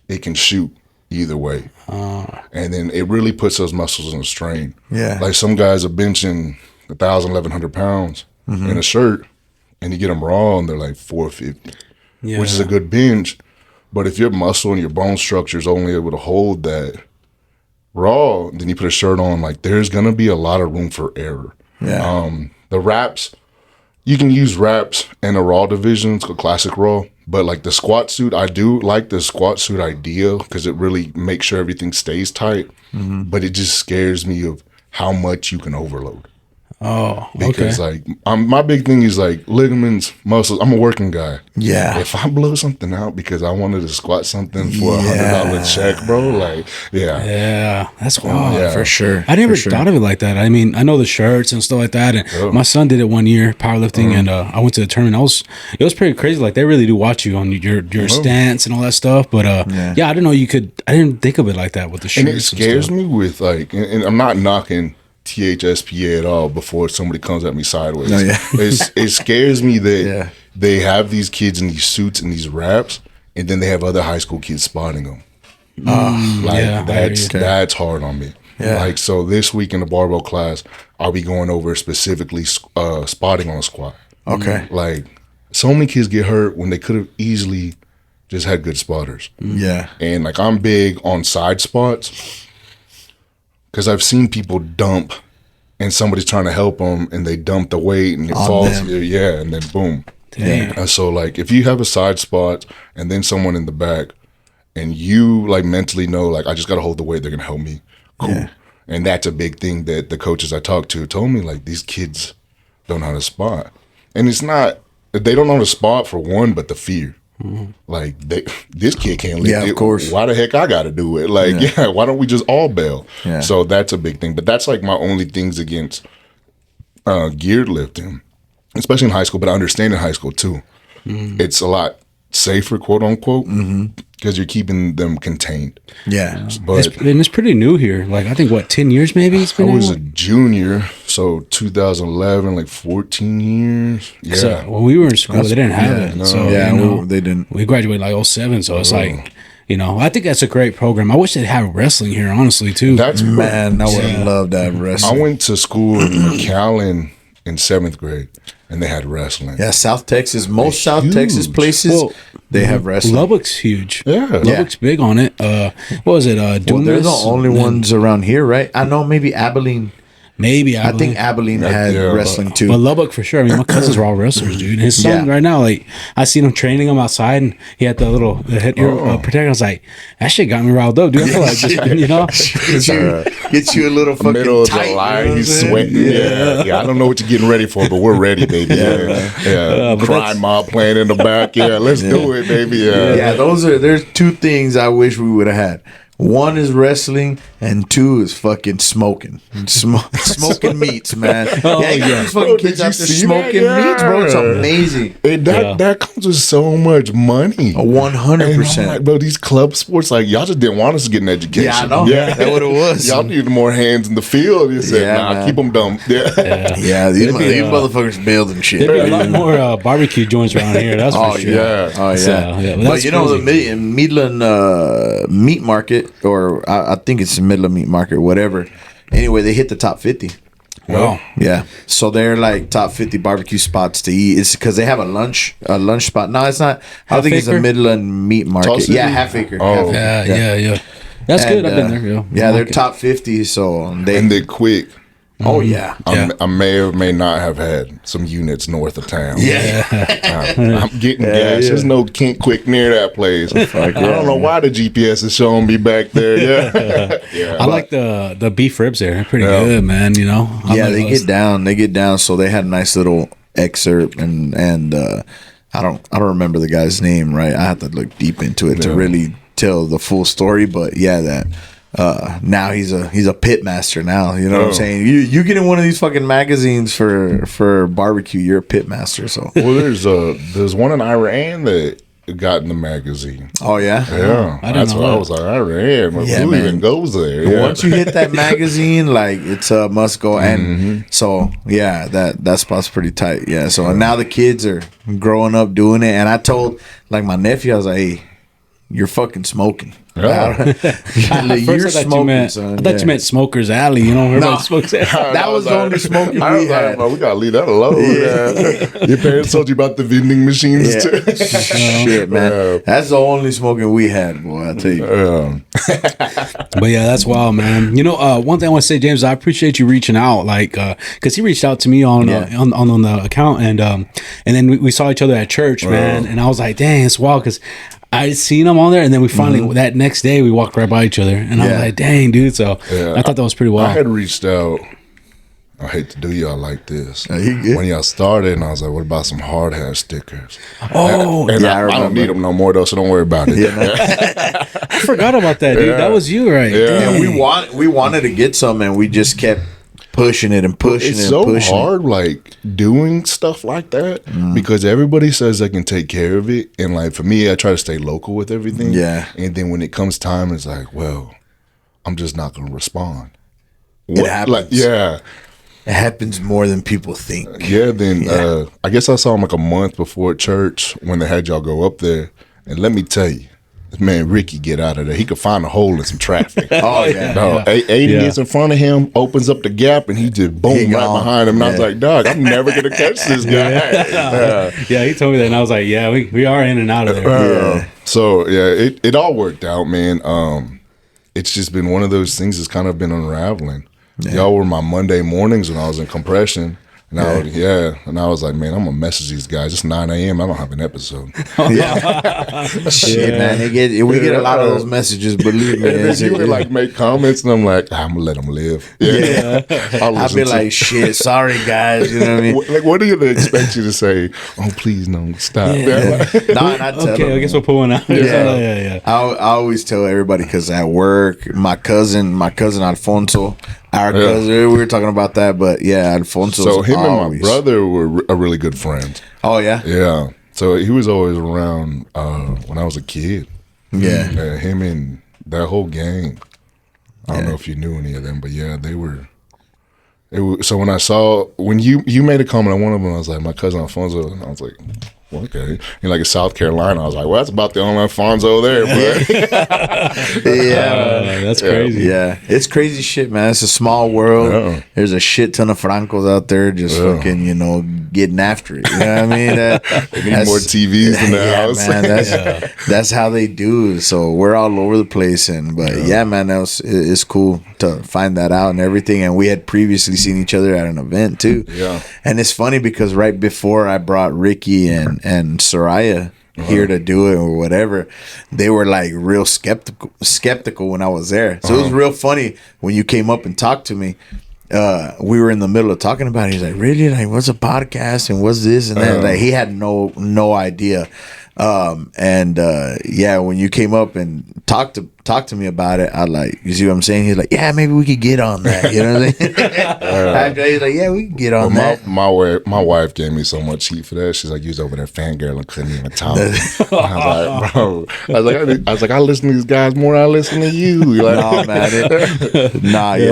it can shoot either way. And then it really puts those muscles in a strain. Yeah. Like, some guys are benching 1,000, 1,100 pounds in a shirt, and you get them raw and they're like 450, which is a good bench. But if your muscle and your bone structure is only able to hold that raw, then you put a shirt on, like, there's going to be a lot of room for error. Yeah. The wraps, you can use wraps in a raw division. It's called classic raw. But like the squat suit, I do like the squat suit idea because it really makes sure everything stays tight. But it just scares me of how much you can overload. Oh, okay. Because like my big thing is like ligaments, muscles. I'm a working guy. Yeah. If I blow something out because I wanted to squat something for $100 check, bro, like Yeah, that's wild. Yeah. For sure. I never thought of it like that. I mean, I know the shirts and stuff like that. And my son did it one year, powerlifting, and I went to the tournament. It was pretty crazy. Like they really do watch you on your stance and all that stuff. But I didn't know you could. I didn't think of it like that with the shirts. and it scares me with like, and I'm not knocking THSPA at all before somebody comes at me sideways. It scares me that they have these kids in these suits and these wraps, and then they have other high school kids spotting them. That's hard on me. Like, so this week in the barbell class, I'll be going over specifically spotting on a squat. Okay. Like, so many kids get hurt when they could have easily just had good spotters. Yeah. And like, I'm big on side spots because I've seen people dump and somebody's trying to help them and they dump the weight and it falls. them. Yeah, and then boom. Damn. And so like, if you have a side spot and then someone in the back and you like mentally know like, I just got to hold the weight, they're going to help me. Cool. Yeah. And that's a big thing that the coaches I talked to told me, like, these kids don't know how to spot. And it's not, they don't know how to spot for one, but the fear. Like, this kid can't lift it. Of course. Why the heck I got to do it? Like, why don't we just all bail? Yeah. So that's a big thing. But that's like my only things against geared lifting, especially in high school, but I understand in high school too. It's a lot safer, quote unquote, because you're keeping them contained. Yeah. But It's pretty new here. Like I think 10 years maybe it's I been. was out? a junior, so 2011, like 14 years. Yeah. So when we were in school, they didn't have it. no. So Yeah, you know, they didn't. We graduated like 07, so it's like, you know, I think that's a great program. I wish they'd have wrestling here, honestly, too. That's Man, I would have loved that I wrestling. went to school in McAllen in 7th grade, and they had wrestling. Yeah, South Texas. Most South huge. Texas places, Well, they have wrestling. Lubbock's huge. Yeah. Lubbock's big on it. What was it? Well, Dumas? they're the only ones around here, right? I know maybe Abilene. Maybe I think Abilene had wrestling too. But Lubbock for sure. I mean, my cousins were all wrestlers, dude. And his son right now, like I seen him training him outside, and he had the little headgear protector. I was like, that shit got me riled up, dude. I feel like just, you know, Get you a little fucking Middle of tight, July, you know what he's I'm saying? sweating. Yeah. I don't know what you're getting ready for, but we're ready, baby. but Crime mob playing in the back. Yeah, let's do it, baby. Yeah, there's two things I wish we would have had. One is wrestling, and two is fucking smoking. Smoking meats, man. These fucking Bro, kids did you out there see smoking that? meats, bro. It's Yeah. amazing. And that comes with so much money. 100%. Like, bro, these club sports, like, y'all just didn't want us to get an education. Yeah, I know. Yeah, that's what it was. Y'all needed more hands in the field. You said, nah, man. keep them dumb. Yeah. Yeah, these motherfuckers bailed and shit. there'd be a lot more barbecue joints around here. That's for sure. Yeah. Oh yeah, So, but but that's you know crazy. the Midland meat market, or I think it's the Midland meat market, whatever. Anyway, they hit the top 50. Wow. Yeah, so they're like top 50 barbecue spots to eat. It's because they have a lunch spot. No, it's not. I don't think it's a Acre? Midland meat market. Tulsa? Yeah, half acre. Oh. Half acre. Yeah. That's And, good. I've been there. Yeah, Yeah, I they're like it. top 50. So they. And they're quick. Oh yeah. I may or may not have had some units north of town. Yeah. I'm getting gas. There's no Kent Quick near that place. I don't know why the GPS is showing me back there. Yeah. I like the beef ribs there. They're pretty good, man. You know. I Yeah, like they those. get down. They get down. So they had a nice little excerpt, and I don't remember the guy's name. Right, I have to look deep into it to really tell the full story. But yeah, that now he's a pit master now. You know what I'm saying? You get in one of these fucking magazines for barbecue, you're a pit master. So Well, there's one in Iran that got in the magazine. oh yeah. Yeah, I didn't that's know why I that. was like, Iran. Yeah, Who man. even goes there? Yeah. Once you hit that magazine, like it's a must go. And so yeah, that spot's pretty tight. Yeah. So now the kids are growing up doing it, and I told like my nephew, I was like, hey, you're fucking smoking. Yeah. At first, You're smoking, son. I thought you meant Smokers Alley. You know, everybody smokes that. That was the only smoking I we was like, had. well, we gotta leave that alone. Yeah. Your parents told you about the vending machines too. Shit, man. That's the only smoking we had, boy. I tell you. But yeah, that's wild, man. You know, one thing I want to say, James, I appreciate you reaching out, like, because he reached out to me on the account, and then we saw each other at church, man, and I was like, dang, it's wild, because I seen him on there, and then we finally that next day we walked right by each other, and I was like, dang, dude. So I thought that was pretty wild. I had reached out I hate to do y'all like this. you good. When y'all started, and I was like, what about some hard hat stickers? Oh, And yeah, I I don't need them no more, though, so don't worry about it. I forgot about that, dude. Yeah. That was you, right? Yeah. And we wanted to get some, and we just kept pushing it and pushing It's it so and pushing hard, like, doing stuff like that, because everybody says they can take care of it. And, like, for me, I try to stay local with everything. Yeah. And then when it comes time, it's like, well, I'm just not going to respond. It happens. Like, yeah. It happens more than people think. Yeah, then I guess I saw him like a month before church when they had y'all go up there. And let me tell you, this man Ricky get out of there. He could find a hole in some traffic. Oh, yeah. No, 80 gets in front of him, opens up the gap, and he just boom He right gone. behind him. And I was like, dog, I'm never going to catch this guy. Yeah, he told me that, and I was like, yeah, we are in and out of there. So, yeah, it all worked out, man. It's just been one of those things that's kind of been unraveling. Y'all were my Monday mornings when I was in compression. And I was like, man, I'm gonna message these guys. It's 9 a.m. I don't have an episode. Shit, man. We get a lot of those messages, believe me. And then you would like make comments, and I'm like, I'm gonna let them live. Yeah, I'll be like, shit, sorry guys. You know what I mean? like, what do they expect you to say? Oh, please, no, stop. Nah, and I tell them, I guess we'll put one out. Yeah. I always tell everybody because at work, my cousin Alfonso, our cousin, we were talking about that, but yeah, Alfonso. So him and my brother were a really good friends. Oh yeah, yeah. So he was always around when I was a kid. Yeah, him and that whole gang. I don't know if you knew any of them, but yeah, they were. So when you made a comment on one of them, I was like, my cousin Alfonso, and I was like, well, okay. And like in South Carolina, I was like, well, that's about the only Alfonso there, but yeah, that's crazy. Yeah, it's crazy shit, man. It's a small world. Yeah. There's a shit ton of Francos out there just fucking, getting after it. You know what I mean? They need more TVs in the house. Man, that's how they do. So we're all over the place, but man, it's cool to find that out and everything. And we had previously seen each other at an event too. Yeah, and it's funny because right before I brought Ricky and Soraya here to do it or whatever, they were like real skeptical when I was there. So it was real funny when you came up and talked to me. We were in the middle of talking about it. He's like, really? Like, what's a podcast and what's this and that? Like, he had no idea. When you came up and talked to me about it, I like, you see what I'm saying? He's like, yeah, maybe we could get on that. You know what I'm saying? After he's like, yeah, we can get on that. My wife gave me so much heat for that. She's like, you was over there fangirl and couldn't even talk. I was like, bro. I was like, I listen to these guys more than I listen to you. Like, no, man.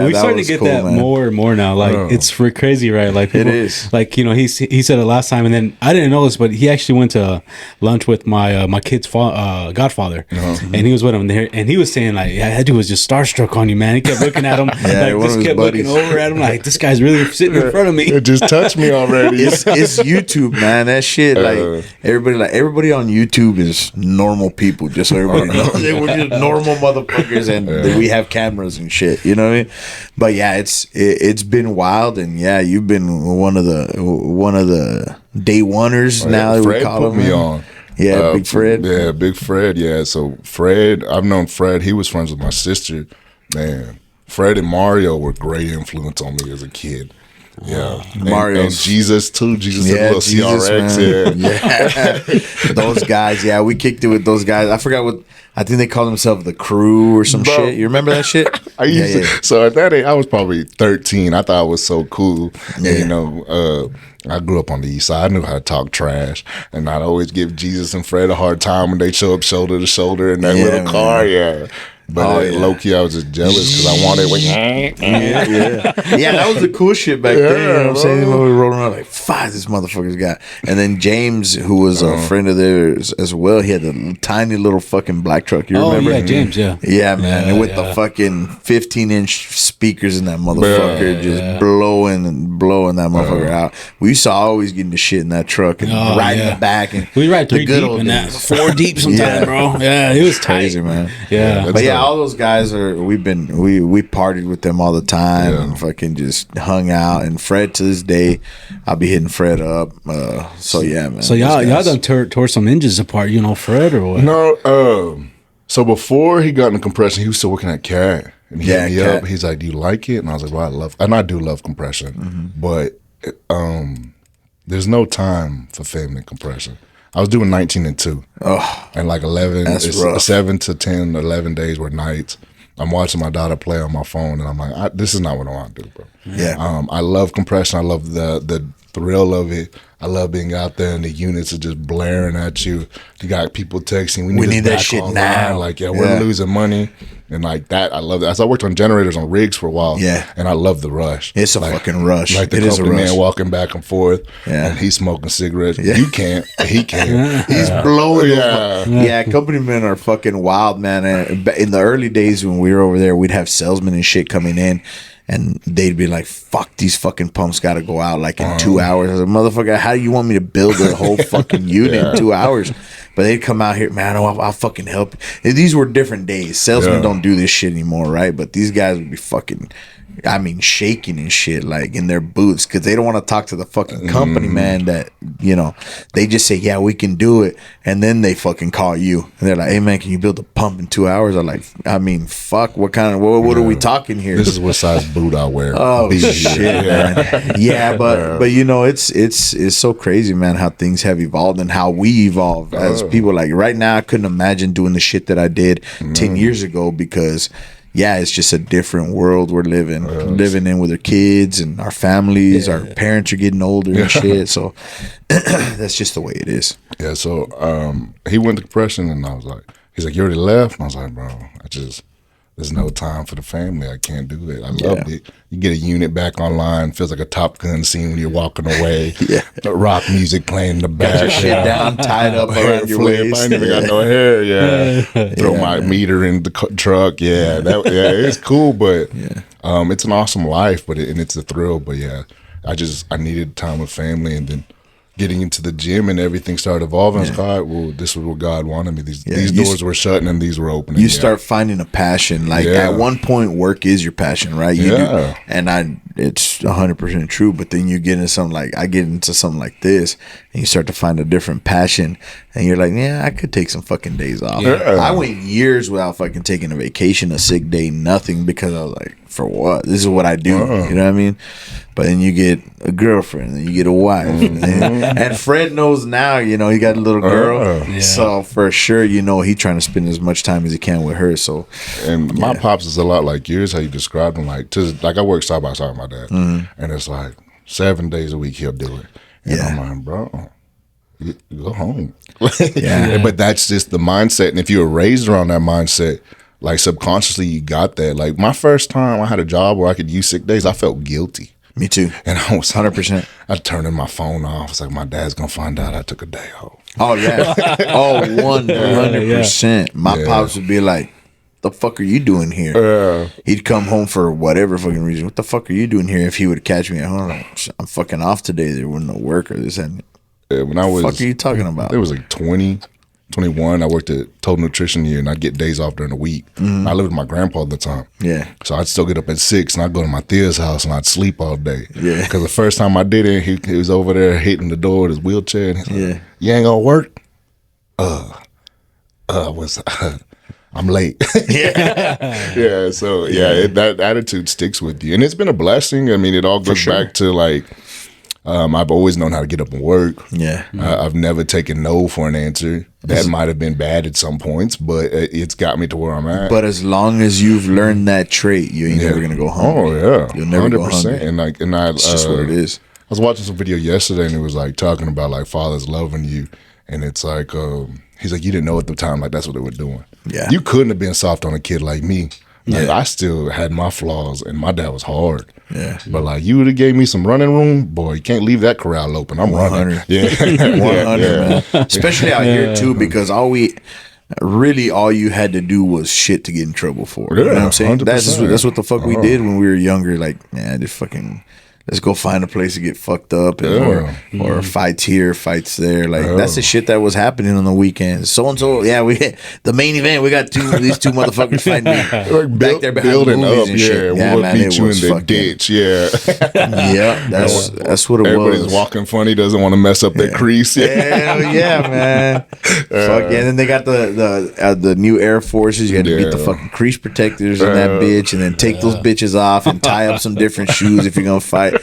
We're starting to get cool, that man. more and more now. Like it's for crazy, right? Like people, it is. Like he said it last time, and then I didn't know this, but he actually went to lunch with my kid's godfather, and he was with him there, and he was saying like, yeah, that dude was just starstruck on you, man. He kept looking at him, just kept looking over at him, like this guy's really sitting in front of me. It just touched me already. It's YouTube, man. That shit, like everybody on YouTube is normal people. Just so everybody knows, we're just normal motherfuckers, and we have cameras and shit. You know what I mean? But yeah, it's been wild, and yeah, you've been one of the day oneers now that Fred we call put him. me on. Yeah, Big Fred. Yeah, Big Fred. Yeah, so Fred, I've known Fred. He was friends with my sister. Man, Fred and Mario were great influence on me as a kid. Yeah, Mario and Jesus too. Jesus, yeah, little Jesus, CRX. Yeah. Those guys. Yeah, we kicked it with those guys. I forgot what. I think they called themselves the Crew or some shit. You remember that shit? So at that age, I was probably 13. I thought it was so cool. Yeah. And, I grew up on the east side. I knew how to talk trash, and I'd always give Jesus and Fred a hard time when they show up shoulder to shoulder in that little car. Yeah. But low key, I was just jealous because I wanted. Yeah, that was the cool shit back then. You know what I'm saying? We were rolling around like, fuck, this motherfucker's got. And then James, who was a friend of theirs as well, he had the tiny little fucking black truck. You remember? Yeah, James. Yeah. Yeah, man, and with the fucking 15-inch speakers in that motherfucker, just blowing that motherfucker out. We used to always get into shit in that truck and ride in the back. And we ride 3 deep in that, 4 deep sometimes, bro. Yeah, it was crazy, man. Yeah, but yeah. All those guys we partied with them all the time and fucking just hung out. And Fred, to this day, I'll be hitting Fred up. So yeah, man. So y'all done tore some engines apart, Fred or what? No, so before he got into compression, he was still working at CAT. And he hit me up. He's like, "Do you like it?" And I was like, "Well, I do love compression, but there's no time for family compression." I was doing 19 and 2, and like 7 to 10, 11 days were nights. I'm watching my daughter play on my phone, and I'm like, "This is not what I want to do, bro." Yeah. I love compression. I love the thrill of it. I love being out there and the units are just blaring at you. You got people texting, we need that shit now. Like, we're losing money. And like that, I love that. As I worked on generators on rigs for a while. Yeah. And I love the rush. It's a fucking rush. Like the company man walking back and forth. Yeah. And he's smoking cigarettes. Yeah. You can't. He can't. He's blowing. Yeah, company men are fucking wild, man. And in the early days when we were over there, we'd have salesmen and shit coming in. And they'd be like, "Fuck, these fucking pumps got to go out like in 2 hours." I was like, "Motherfucker, how do you want me to build a whole fucking unit in 2 hours?" But they'd come out here, "Man, I'll fucking help you." These were different days. Salesmen don't do this shit anymore, right? But these guys would be fucking, shaking and shit, like in their boots, because they don't want to talk to the fucking company, man. That, they just say, "Yeah, we can do it," and then they fucking call you and they're like, "Hey, man, can you build a pump in 2 hours?" I'm like, fuck, what are we talking here? This is what size boot I wear. Oh shit, man. Yeah, but it's so crazy, man, how things have evolved and how we evolve as people. Like right now, I couldn't imagine doing the shit that I did 10 years ago, because it's just a different world we're living in with our kids and our families. Our parents are getting older and shit. So that's just the way it is. Yeah. So he went to compression, and I was like, he's like, "You already left?" And I was like, "Bro, there's no time for the family. I can't do it. I loved it. You get a unit back online, feels like a Top Gun scene when you're walking away. Rock music playing in the back. Got your shit down, tied up around your waist. I ain't even got no hair. Yeah. Throw my meter in the truck. Yeah. It's cool, but it's an awesome life, and it's a thrill. But I needed time with family, and then getting into the gym and everything started evolving. I was like, well, this was what God wanted me. These doors were shutting and these were opening. You start finding a passion. Like at one point, work is your passion, right? You do. And it's 100% true. But then you get into something like, I get into something like this, and you start to find a different passion, and you're like, I could take some fucking days off. I went years without fucking taking a vacation, a sick day, nothing, because I was like, for what? This is what I do. You know what I mean? But then you get a girlfriend, and you get a wife, and Fred knows now. He got a little girl, so for sure, he's trying to spend as much time as he can with her. So, and my pops is a lot like yours. How you described him, like I work side by side with my dad, and it's like 7 days a week he'll do it, and I'm like, bro, you go home. But that's just the mindset, and if you were raised around that mindset, like subconsciously you got that. Like my first time I had a job where I could use sick days, I felt guilty. Me too. And I was 100%. I turned my phone off. It's like, my dad's gonna find out I took a day off. Oh yeah. 100%. My pops would be like, "The fuck are you doing here?" He'd come home for whatever fucking reason. "What the fuck are you doing here?" If he would catch me at home, like, "I'm fucking off today. There was no work or this and." When I was, what the fuck are you talking about? It was like 21, I worked at Total Nutrition here, and I'd get days off during the week. I lived with my grandpa at the time. Yeah. So I'd still get up at 6, and I'd go to my Thea's house, and I'd sleep all day. Yeah. Because the first time I did it, he was over there hitting the door with his wheelchair, and he's like, "You ain't gonna work?" I'm late. So that attitude sticks with you, and it's been a blessing. I mean, it all goes back to like, I've always known how to get up and work. I've never taken no for an answer. That might have been bad at some points, but it's got me to where I'm at. But as long as you've learned that trait, you ain't never gonna go hungry. Oh yeah, you'll never 100%. Go hungry. And it's just what it is. I was watching some video yesterday, and it was like talking about like fathers loving you, and it's like he's like, you didn't know at the time, like that's what they were doing. Yeah, you couldn't have been soft on a kid like me. Like, I still had my flaws, and my dad was hard. Yeah, but like you would have gave me some running room, boy. You can't leave that corral open. I'm 100. Running. 100, man. Especially out here too, because all you had to do was shit to get in trouble for. You know what I'm saying? 100%. That's what the fuck we did when we were younger. Like, just fucking let's go find a place to get fucked up, and, or fights here, fights there. Like that's the shit that was happening on the weekends. So and so, yeah, the main event. We got these two motherfuckers fighting me back there behind building the movies up. and shit. We'll man, beat you in the ditch. Yeah, yeah, that's what it was. Everybody's walking funny. Doesn't want to mess up their crease. Hell yeah, man. Fuck yeah. And then they got the new Air Forces. You had to beat the fucking crease protectors in that bitch, and then take those bitches off and tie up some different shoes if you're gonna fight.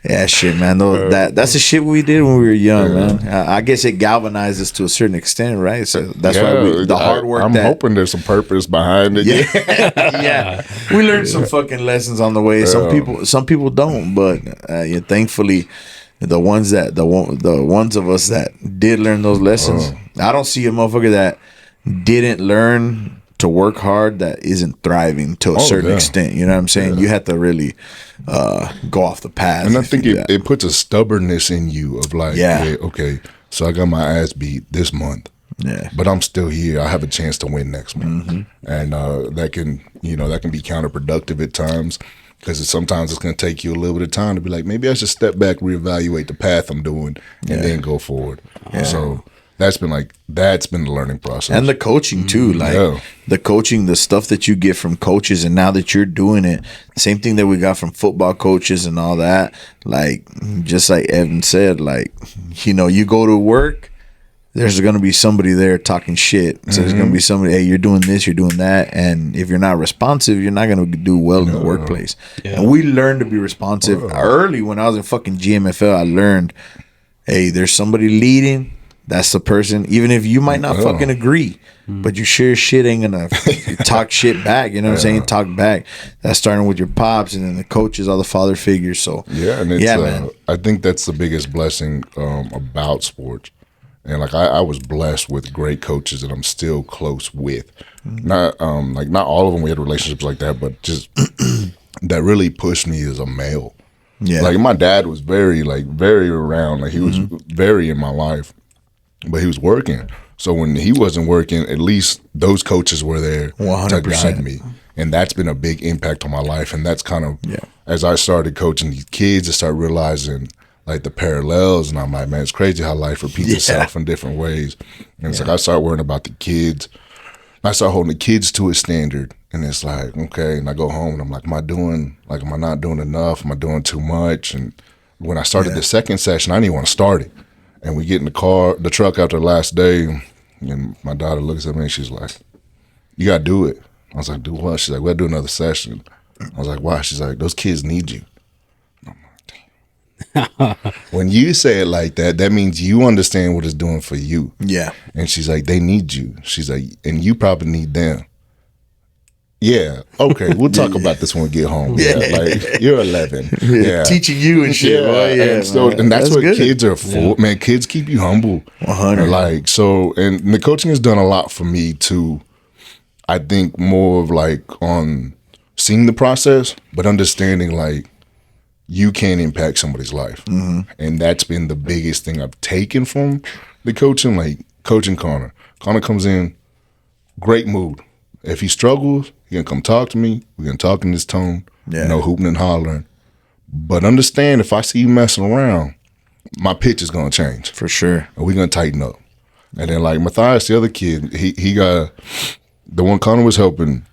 Yeah, shit, man. That's the shit we did when we were young, man. I guess it galvanized us to a certain extent, right? So that's why the hard work. I'm hoping there's some purpose behind it. Yeah. We learned some fucking lessons on the way. Some people don't, but thankfully, the ones of us that did learn those lessons. I don't see a motherfucker that didn't learn to work hard that isn't thriving to a certain extent. You know what I'm saying? You have to really go off the path. And I think it puts a stubbornness in you of like, okay, so I got my ass beat this month. Yeah. But I'm still here. I have a chance to win next month. And that can be counterproductive at times, because sometimes it's going to take you a little bit of time to be like, maybe I should step back, reevaluate the path I'm doing, and then go forward. So that's been the learning process. And the coaching too, the coaching, the stuff that you get from coaches, and now that you're doing it, same thing that we got from football coaches and all that. Like, just like Evan said, like, you go to work, there's going to be somebody there talking shit. So there's going to be somebody, hey, you're doing this, you're doing that. And if you're not responsive, you're not going to do well in the workplace. Yeah. And we learned to be responsive early. When I was in fucking GMFL, I learned, hey, there's somebody leading. That's the person, even if you might not fucking agree, but you sure shit ain't gonna talk shit back. You know what I'm saying? Talk back. That's starting with your pops, and then the coaches are the father figures. So and it's, man. I think that's the biggest blessing about sports. And like I was blessed with great coaches that I'm still close with. Not all of them we had relationships like that, but just that really pushed me as a male. Yeah, like my dad was very around. Like he was very in my life. But he was working. So when he wasn't working, at least those coaches were there 100%. To guide me. And that's been a big impact on my life. And that's kind of, as I started coaching these kids, I started realizing like the parallels. And I'm like, man, it's crazy how life repeats itself in different ways. And it's like I started worrying about the kids. I started holding the kids to a standard. And it's like, okay. And I go home and I'm like, am I not doing enough? Am I doing too much? And when I started the second session, I didn't even want to start it. And we get in the truck after the last day, and my daughter looks at me and she's like, you got to do it. I was like, do what? She's like, we'll do another session. I was like, why? She's like, those kids need you. I'm like, damn. When you say it like that, that means you understand what it's doing for you. Yeah. And she's like, they need you. She's like, and you probably need them. Yeah. Okay. We'll talk about this when we get home. Yeah. Like you're 11. Yeah. Teaching you and shit. And that's what good. Kids are for. Man, kids keep you humble. 100. And the coaching has done a lot for me too. I think more of like on seeing the process, but understanding like you can impact somebody's life. And that's been the biggest thing I've taken from the coaching, like coaching Connor. Connor comes in, great mood. If he struggles, he can come talk to me. We can talk in this tone, hooping and hollering. But understand, if I see you messing around, my pitch is going to change. For sure. And we're going to tighten up. And then like Matthias, the other kid, he got, the one Connor was helping,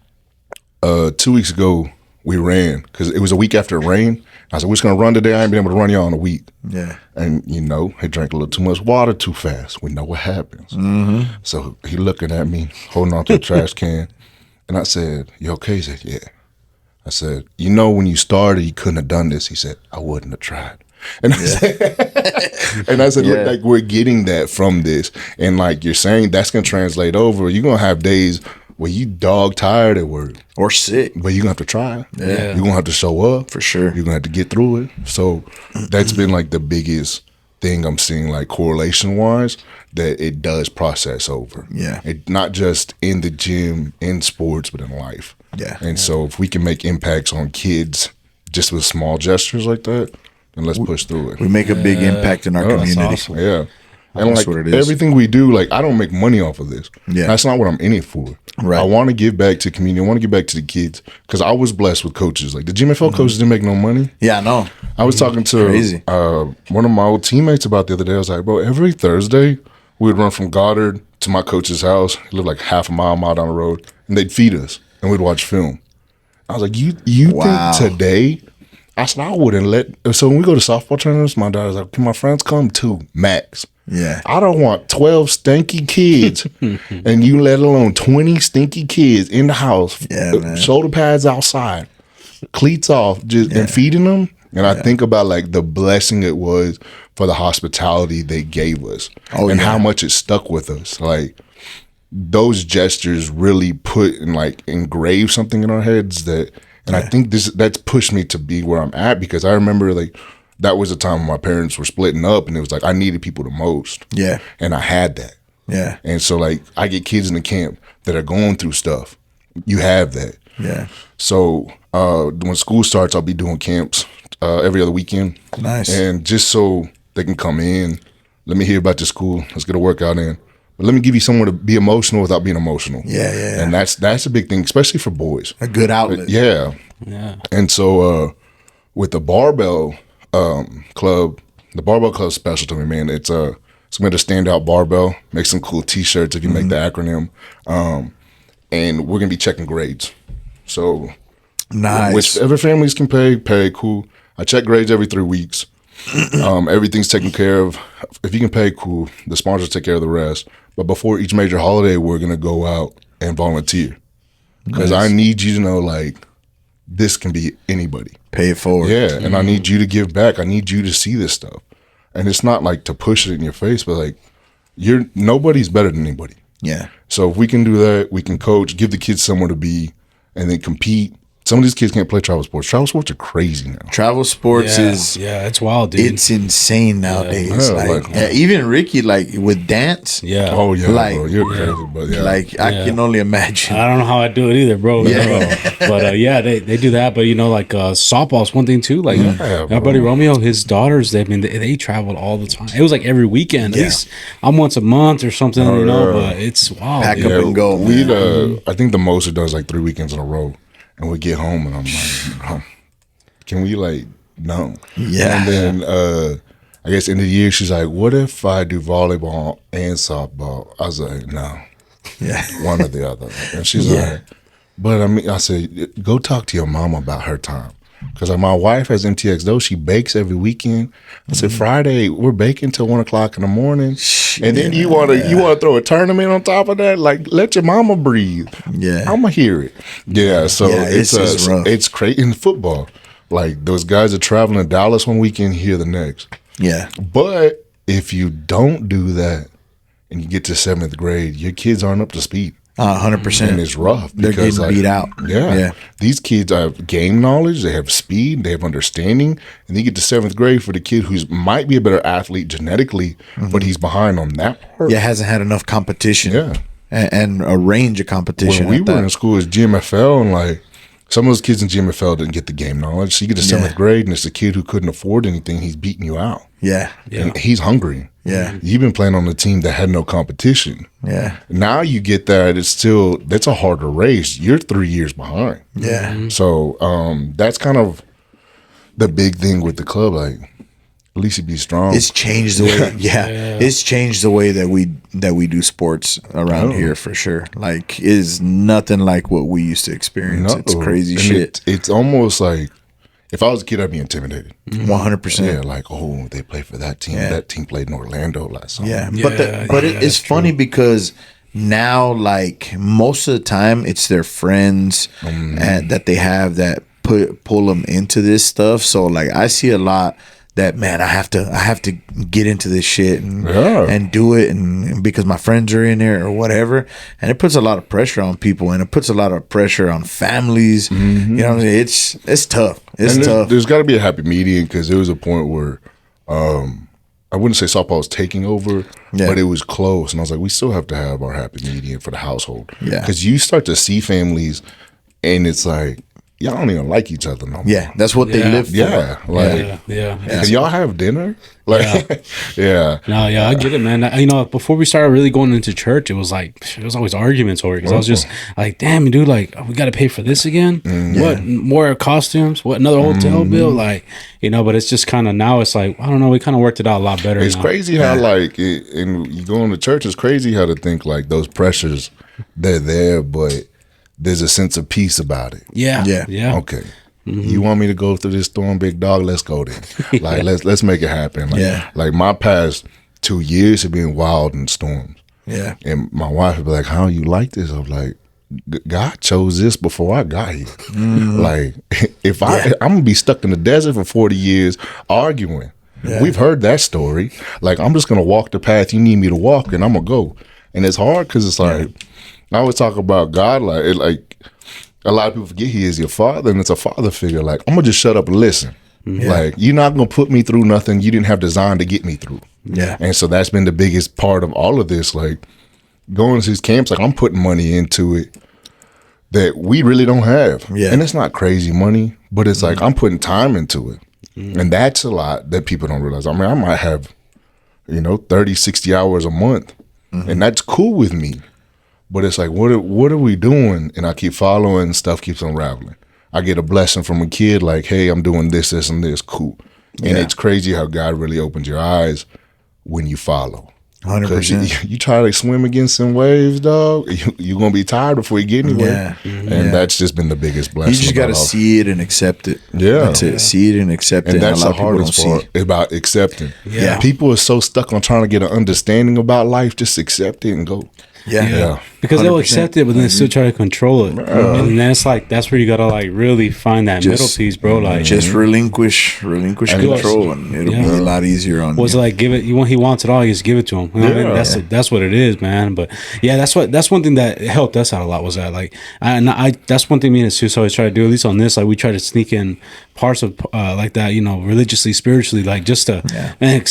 2 weeks ago, we ran, because it was a week after it rained. I said, we're just going to run today. I ain't been able to run y'all in a week. Yeah. And, he drank a little too much water too fast. We know what happens. So he looking at me, holding on to the trash can. And I said, you okay? He said, yeah. I said, when you started, you couldn't have done this. He said, I wouldn't have tried. And I said, look, like we're getting that from this. And like you're saying, that's going to translate over. You're going to have days where you dog tired at work. Or sick. But you're going to have to try. Yeah. You're going to have to show up. For sure. You're going to have to get through it. So that's been like the biggest thing I'm seeing, like correlation-wise, that it does process over. Yeah. It not just in the gym, in sports, but in life. Yeah. And so if we can make impacts on kids just with small gestures like that, then let's push through it. We make a big impact in our community. Awesome. Yeah. And That's like what it is. everything we do, like I don't make money off of this. Yeah. That's not what I'm in it for. Right. I want to give back to the community. I want to give back to the kids because I was blessed with coaches. Like the GMFL coaches didn't make no money. Yeah, I know. I was talking to Crazy. one of my old teammates about the other day. I was like, bro, every Thursday we would run from Goddard to my coach's house. He lived like half a mile down the road, and they'd feed us and we'd watch film. I was like, you Wow. think today? I said I wouldn't let. So when we go to softball tournaments, my daughter's like, can my friends come too? Max. Yeah. I don't want 12 stinky kids and you let alone 20 stinky kids in the house. Yeah, man. Shoulder pads outside, cleats off, just and feeding them. And I think about like the blessing it was for the hospitality they gave us and how much it stuck with us. Like those gestures really put and like engrave something in our heads that, and I think that's pushed me to be where I'm at because I remember like, that was the time when my parents were splitting up and it was like I needed people the most. Yeah. And I had that. Yeah. And so like I get kids in the camp that are going through stuff. You have that. Yeah. So when school starts, I'll be doing camps every other weekend. Nice. And just so they can come in, let me hear about your school. Let's get a workout in. But let me give you somewhere to be emotional without being emotional. Yeah. And that's a big thing, especially for boys. A good outlet. Yeah. And so with the barbell club, the barbell club special to me, man. It's made a standout barbell, make some cool t-shirts if you make the acronym. And we're gonna be checking grades. So Nice. whichever families can pay, cool. I check grades every 3 weeks. Everything's taken care of. If you can pay, cool. The sponsors take care of the rest. But before each major holiday, we're gonna go out and volunteer. Because I need you to know like this can be anybody. Pay it forward. Yeah, and I need you to give back. I need you to see this stuff. And it's not like to push it in your face, but like nobody's better than anybody. Yeah. So if we can do that, we can coach, give the kids somewhere to be, and then compete. Some of these kids can't play travel sports. Travel sports are crazy now. Travel sports is it's wild, dude. it's insane nowadays. Yeah, like, like- even Ricky, like with dance. yeah. Oh yeah, Like- bro, you're crazy, but yeah. Like I can only imagine. I don't know how I do it either, bro. Yeah. But they do that. But like softball's one thing too. Like Yeah, my buddy Romeo, his daughters, they traveled all the time. It was like every weekend. At least I'm once a month or something, But it's wild. Pack dude. up and go. We'd Man. I think the most it does like 3 weekends in a row, and we get home and I'm like, can we like no? Yeah. And then I guess in the year she's like, what if I do volleyball and softball? I was like, no, Yeah. one or the other. And she's like, but I mean, I said, go talk to your mama about her time. Because like, my wife has MTX though. She bakes every weekend. I said, Friday, we're baking till 1 o'clock in the morning. And then you want to throw a tournament on top of that? Like, let your mama breathe. Yeah. I'm going to hear it. Yeah. So Yeah, it's rough. it's crazy in football. Like those guys are traveling to Dallas one weekend, here the next. Yeah. But if you don't do that and you get to 7th grade, your kids aren't up to speed. 100%. And it's rough. They're because, getting beat out. Yeah. Yeah. These kids have game knowledge, they have speed, they have understanding. And you get to 7th grade for the kid who might be a better athlete genetically, but he's behind on that part. Yeah, hasn't had enough competition. Yeah. And a range of competition. When we at were that. in school, it's GMFL, and like some of those kids in GMFL didn't get the game knowledge. So you get to 7th grade, and it's a kid who couldn't afford anything. He's beating you out. Yeah. And he's hungry. Yeah. You've been playing on a team that had no competition. Yeah. Now you get that, that's a harder race. You're 3 years behind. Yeah. So that's kind of the big thing with the club. Like, at least you be strong. It's changed the way. It's changed the way that we do sports around here for sure. Like, is nothing like what we used to experience. No. It's crazy And shit. It's almost like if I was a kid, I'd be intimidated. 100%. Yeah, like, oh, they play for that team. Yeah. that team played in Orlando last summer. Yeah, Yeah, but yeah, it's funny because now, like most of the time, it's their friends and that they have that pull them into this stuff. So like, I see a lot that, man, I have to get into this shit and do it, and because my friends are in there or whatever, and it puts a lot of pressure on people, and it puts a lot of pressure on families. You know what I mean? It's tough. It's tough. There's got to be a happy medium because there was a point where I wouldn't say softball was taking over, but it was close. And I was like, we still have to have our happy medium for the household. Yeah. Because you start to see families and it's like, y'all don't even like each other no more. Yeah, that's what they live for. Yeah, like, can y'all have dinner? Like, yeah. No, yeah, I get it, man. You know, before we started really going into church, it was always arguments over it. Because I was just like, damn, dude, like, we got to pay for this again? What, more costumes? What, another hotel bill? Like, you know, but it's just kind of, now it's like, I don't know, we kind of worked it out a lot better. It's crazy how, like, and you go into church, it's crazy how to think, like, those pressures, they're there, but there's a sense of peace about it. Yeah. Okay. You want me to go through this storm, big dog? Let's go then. Like, let's make it happen. Like, like my past 2 years have been wild in storms. Yeah. And my wife would be like, how you like this? I'm like, God chose this before I got here. Like, if I'm going to be stuck in the desert for 40 years arguing. We've heard that story. Like, I'm just going to walk the path you need me to walk, and I'm going to go. And it's hard because it's like, I always talk about God, like a lot of people forget he is your father, and it's a father figure. Like, I'm going to just shut up and listen. Like, you're not going to put me through nothing you didn't have designed to get me through. Yeah. And so that's been the biggest part of all of this. Like, going to these camps, like, I'm putting money into it that we really don't have. Yeah. And it's not crazy money, but it's like I'm putting time into it. And that's a lot that people don't realize. I mean, I might have, 30, 60 hours a month, and that's cool with me. But it's like, what are we doing? And I keep following, stuff keeps unraveling. I get a blessing from a kid like, hey, I'm doing this, and this, cool. And it's crazy how God really opens your eyes when you follow. 100%. You try to swim against some waves, dog, you're going to be tired before you get anywhere. And that's just been the biggest blessing. You just got to see it and accept it. Yeah. That's it. See it and accept it. And that's a lot the of people hardest don't part see. about accepting. Yeah. People are so stuck on trying to get an understanding about life. Just accept it and go. Yeah. Because 100%. they'll accept it, but then they still try to control it. And then it's like, that's where you got to like really find that middle piece, bro. Like, just relinquish control, and it'll be a lot easier on was you. like, give it, he wants it all, you just give it to him. You know what I mean? That's what it is, man. But yeah, that's one thing that helped us out a lot, was that like, that's one thing me and Sus always try to do, at least on this, like we try to sneak in parts of like that, religiously, spiritually, like just to, and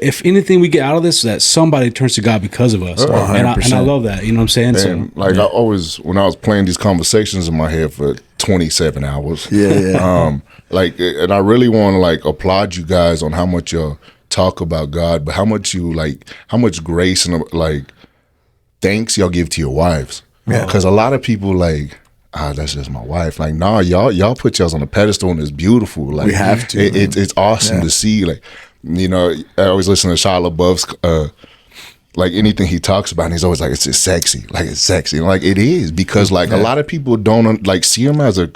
if anything we get out of this, that somebody turns to God because of us. And I love that, you know what I'm saying? And So I always, when I was playing these conversations in my head for 27 hours, Yeah. and I really want to like applaud you guys on how much you talk about God, but how much grace and like thanks y'all give to your wives. Because a lot of people like, that's just my wife. Like, nah, y'all put y'all on a pedestal and it's beautiful. Like, We have to. It's awesome to see. Like, I always listen to Shia LaBeouf's like anything he talks about, and he's always like, it's just sexy. Like, it's sexy. And like, it is, because like a lot of people don't like see him as a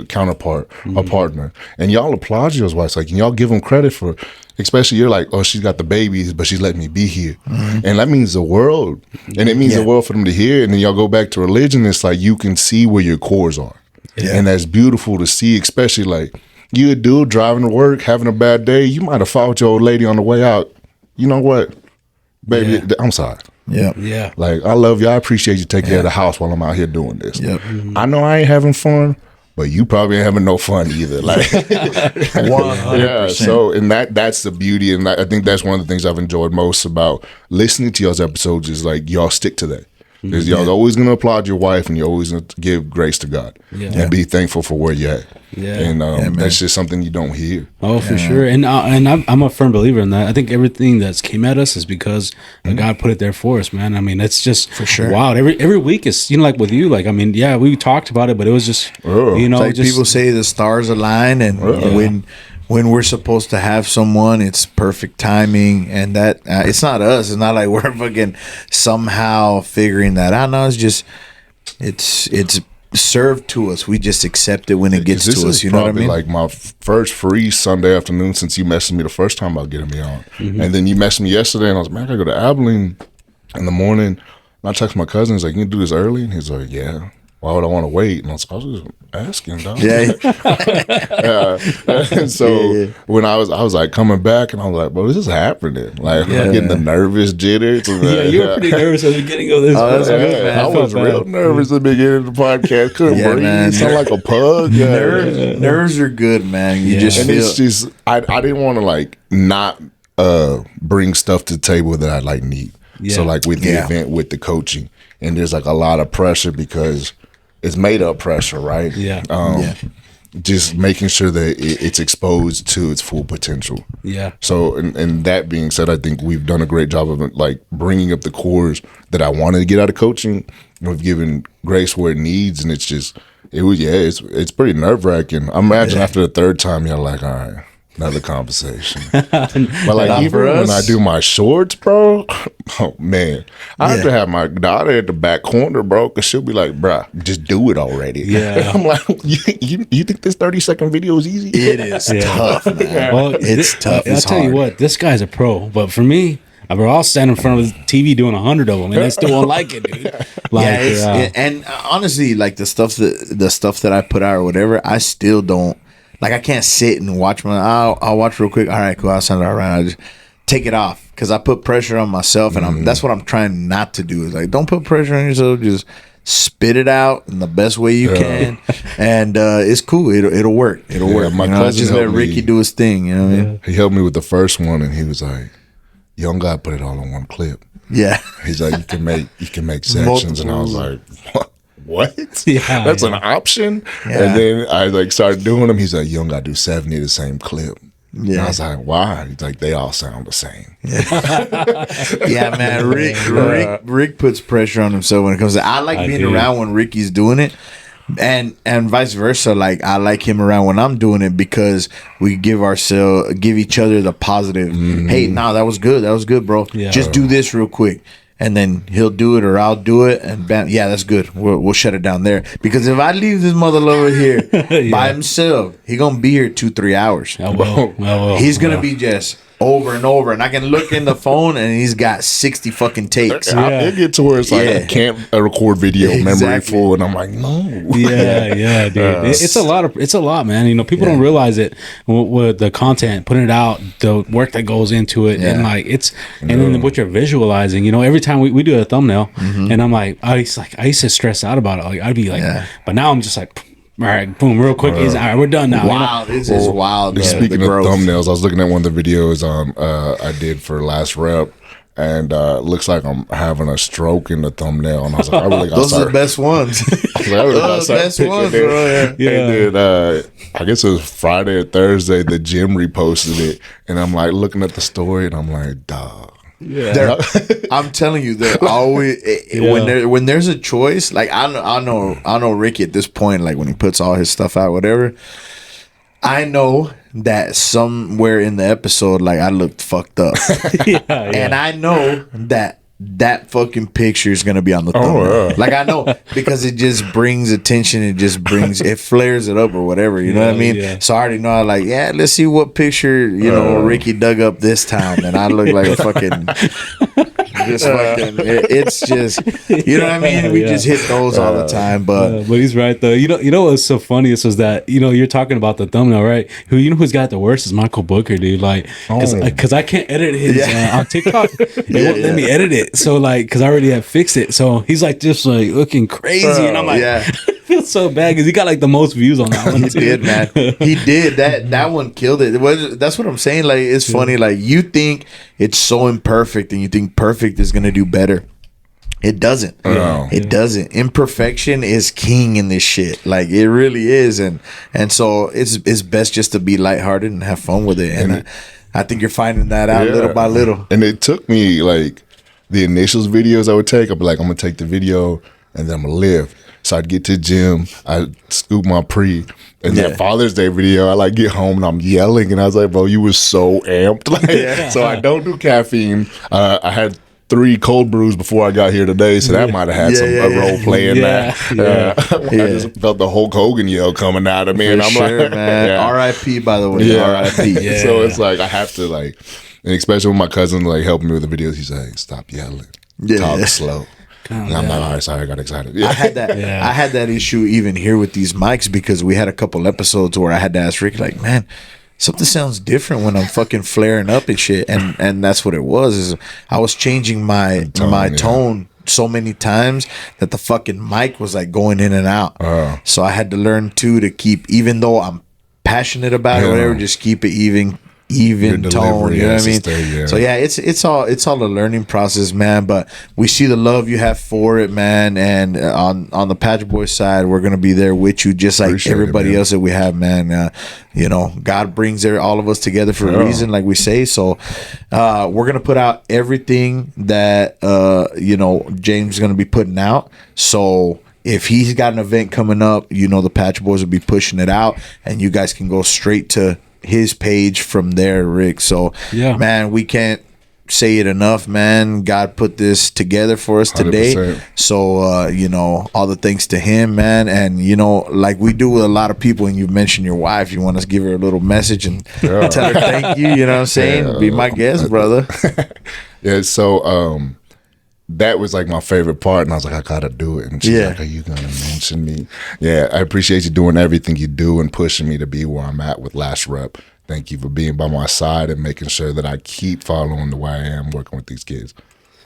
counterpart, a partner. And y'all applaud your wives. Like, and y'all give them credit for, especially you're like, oh, she's got the babies, but she's letting me be here. And that means the world. And it means the world for them to hear. And then y'all go back to religion. It's like, you can see where your cores are. And that's beautiful to see, especially like you a dude driving to work, having a bad day. You might have fought with your old lady on the way out. You know what? Baby, I'm sorry. Yeah. Like, I love you. I appreciate you taking care of the house while I'm out here doing this. Yep. I know I ain't having fun, but you probably ain't having no fun either. Like, 100%. yeah. So, and that's the beauty, and I think that's one of the things I've enjoyed most about listening to y'all's episodes is like y'all stick to that. Because y'all always gonna applaud your wife, and you're always gonna give grace to God and be thankful for where you're at. And that's just something you don't hear. Oh, for sure. And I'm a firm believer in that. I think everything that's came at us is because God put it there for us, man. I mean, it's just for sure. Wow. Every week is, like with you, like, I mean, yeah, we talked about it, but it was just, it's like just, people say the stars align, and when we're supposed to have someone, it's perfect timing, and that it's not us. It's not like we're fucking somehow figuring that out. No, it's just it's served to us. We just accept it when it gets to us. You know what I mean? Like my first free Sunday afternoon since you messaged me the first time about getting me on, and then you messaged me yesterday, and I was like, man, I gotta go to Abilene in the morning. And I text my cousin, he's like, you can do this early, and he's like, yeah. Why would I want to wait? And I was just asking, dog. And so when I was like coming back, and I was like, bro, this is happening. Like, I'm getting the nervous jitters. You were pretty nervous at the beginning of this. That's good, man. I was real nervous at the beginning of the podcast. Couldn't breathe. Man. Sound like a pug. Nerves are good, man. You just feel. It's just I didn't want to like not bring stuff to the table that I like need. So like with the event, with the coaching, and there's like a lot of pressure because it's made up pressure, right? Just making sure that it's exposed to its full potential. Yeah. So, and that being said, I think we've done a great job of like bringing up the cores that I wanted to get out of coaching. We've given grace where it needs, and it's pretty nerve wracking. I imagine after the third time, you're like, all right, another conversation. But like even when I do my shorts, bro, oh man, I have to have my daughter at the back corner, bro, because she'll be like, bruh, just do it already. Yeah. I'm like, you think this 30-second video is easy? It is tough, man. Well, It's tough. I'll It's tell you hard. what, this guy's a pro. But for me, I'll stand in front of the TV doing 100 of them, and I still won't like it, dude. Like, And honestly, like the stuff that I put out or whatever, I still don't. Like I can't sit and watch I'll watch real quick. All right, cool. I'll send it around. I just take it off because I put pressure on myself, and that's what I'm trying not to do. Is like don't put pressure on yourself. Just spit it out in the best way you can, and it's cool. It'll work. It'll work. My cousin cousin just let helped Ricky me. do his thing. You know what I mean? He helped me with the first one, and he was like, "You don't gotta put it all in one clip." Yeah. He's like, you can make sections, and I was like, what? Yeah, That's an option. Yeah. And then I like started doing them. He's like, you don't gotta do 70 the same clip. And I was like, why? He's like, they all sound the same. Yeah, man. Rick puts pressure on himself when it comes to. I like being around when Ricky's doing it, and vice versa. Like I like him around when I'm doing it because we give each other the positive. Hey, nah, that was good, bro. Yeah. Just do this real quick. And then he'll do it or I'll do it, and bam, yeah, that's good. We'll shut it down there. Because if I leave this mother over here by himself, he gonna be here 2-3 hours. I will. He's gonna be just over and over, and I can look in the phone and he's got 60 fucking takes. It get to where it's like I can't record video memory Exactly. full, and I'm like, no. Yeah, dude. It's a lot, man. You know, people don't realize it with the content, putting it out, the work that goes into it, and like and then what you're visualizing. You know, every time we do a thumbnail, and I'm like, I used to stress out about it. Like I'd be like, but now I'm just like, all right, boom, real quick. All right, we're done now. Wow, this is wild. Speaking of thumbnails, I was looking at one of the videos I did for last rep, and it looks like I'm having a stroke in the thumbnail, and I was like, I really got Those are the best ones. Those are the best ones, bro. Yeah. And then I guess it was Friday or Thursday, the gym reposted it, and I'm like looking at the story, and I'm like, dog. Yeah, I'm telling you, they're always when there's a choice. Like I know Ricky at this point. Like when he puts all his stuff out, whatever. I know that somewhere in the episode, like I looked fucked up, and I know that fucking picture is gonna be on the thumbnail. Like I know because it just brings attention. It flares it up or whatever. You know what I mean? Yeah. So I already know. I'm like, let's see what picture Ricky dug up this time, and I look like a fucking. It's just you know what I mean. We just hit those all the time, but he's right though. You know what's so funniest was that you're talking about the thumbnail, right? Who's got the worst is Michael Booker, dude. Like because I can't edit his on TikTok. It won't let me edit it. So like because I already have fixed it. So he's like just like looking crazy, and I'm like, I feel so bad because he got like the most views on that one. He did, man. He did that one killed it. That's what I'm saying. Like it's funny. Like you think it's so imperfect, and you think perfect is gonna do better. It doesn't. It doesn't. Imperfection is king in this shit. Like it really is, and so it's best just to be lighthearted and have fun with it. And I think you're finding that out little by little. And it took me like the initials videos I would take. I'd be like, I'm gonna take the video and then I'm gonna lift. So I'd get to the gym, I'd scoop my pre, and that Father's Day video, I like get home and I'm yelling, and I was like, bro, you were so amped. Like, so I don't do caffeine. I had 3 cold brews before I got here today, so that might have had a role play in that. I just felt the Hulk Hogan yell coming out of me, and I'm like, man. R.I.P. by the way, R.I.P. So it's like I have to like, and especially when my cousin like helping me with the videos, he's like, stop yelling, talk slow. And I'm like, all right, sorry, I got excited. I had that. I had that issue even here with these mics because we had a couple episodes where I had to ask Rick, like, man, something sounds different when I'm fucking flaring up and shit. And that's what it was. Is I was changing my tone so many times that the fucking mic was like going in and out. So I had to learn too to keep, even though I'm passionate about it or whatever, just keep it even tone. You know what I mean? Yeah. So yeah, it's all a learning process, man. But we see the love you have for it, man. And on the Patch Boys side, we're gonna be there with you, just like Appreciate everybody it, else that we have, man. You know, God brings all of us together for a reason, like we say. So we're gonna put out everything that you know, James is gonna be putting out. So if he's got an event coming up, you know, the Patch Boys will be pushing it out, and you guys can go straight to his page from there, Rick. So yeah, man, we can't say it enough, man. God put this together for us today. 100%. So you know, all the thanks to him, man. And you know, like we do with a lot of people, and you mentioned your wife, you want us to give her a little message and tell her thank you, you know what I'm saying? Be my guest, brother. Yeah, so that was like my favorite part, and I was like, I gotta do it. And she's like, are you gonna mention me? Yeah, I appreciate you doing everything you do and pushing me to be where I'm at with Last Rep. Thank you for being by my side and making sure that I keep following the way I am working with these kids.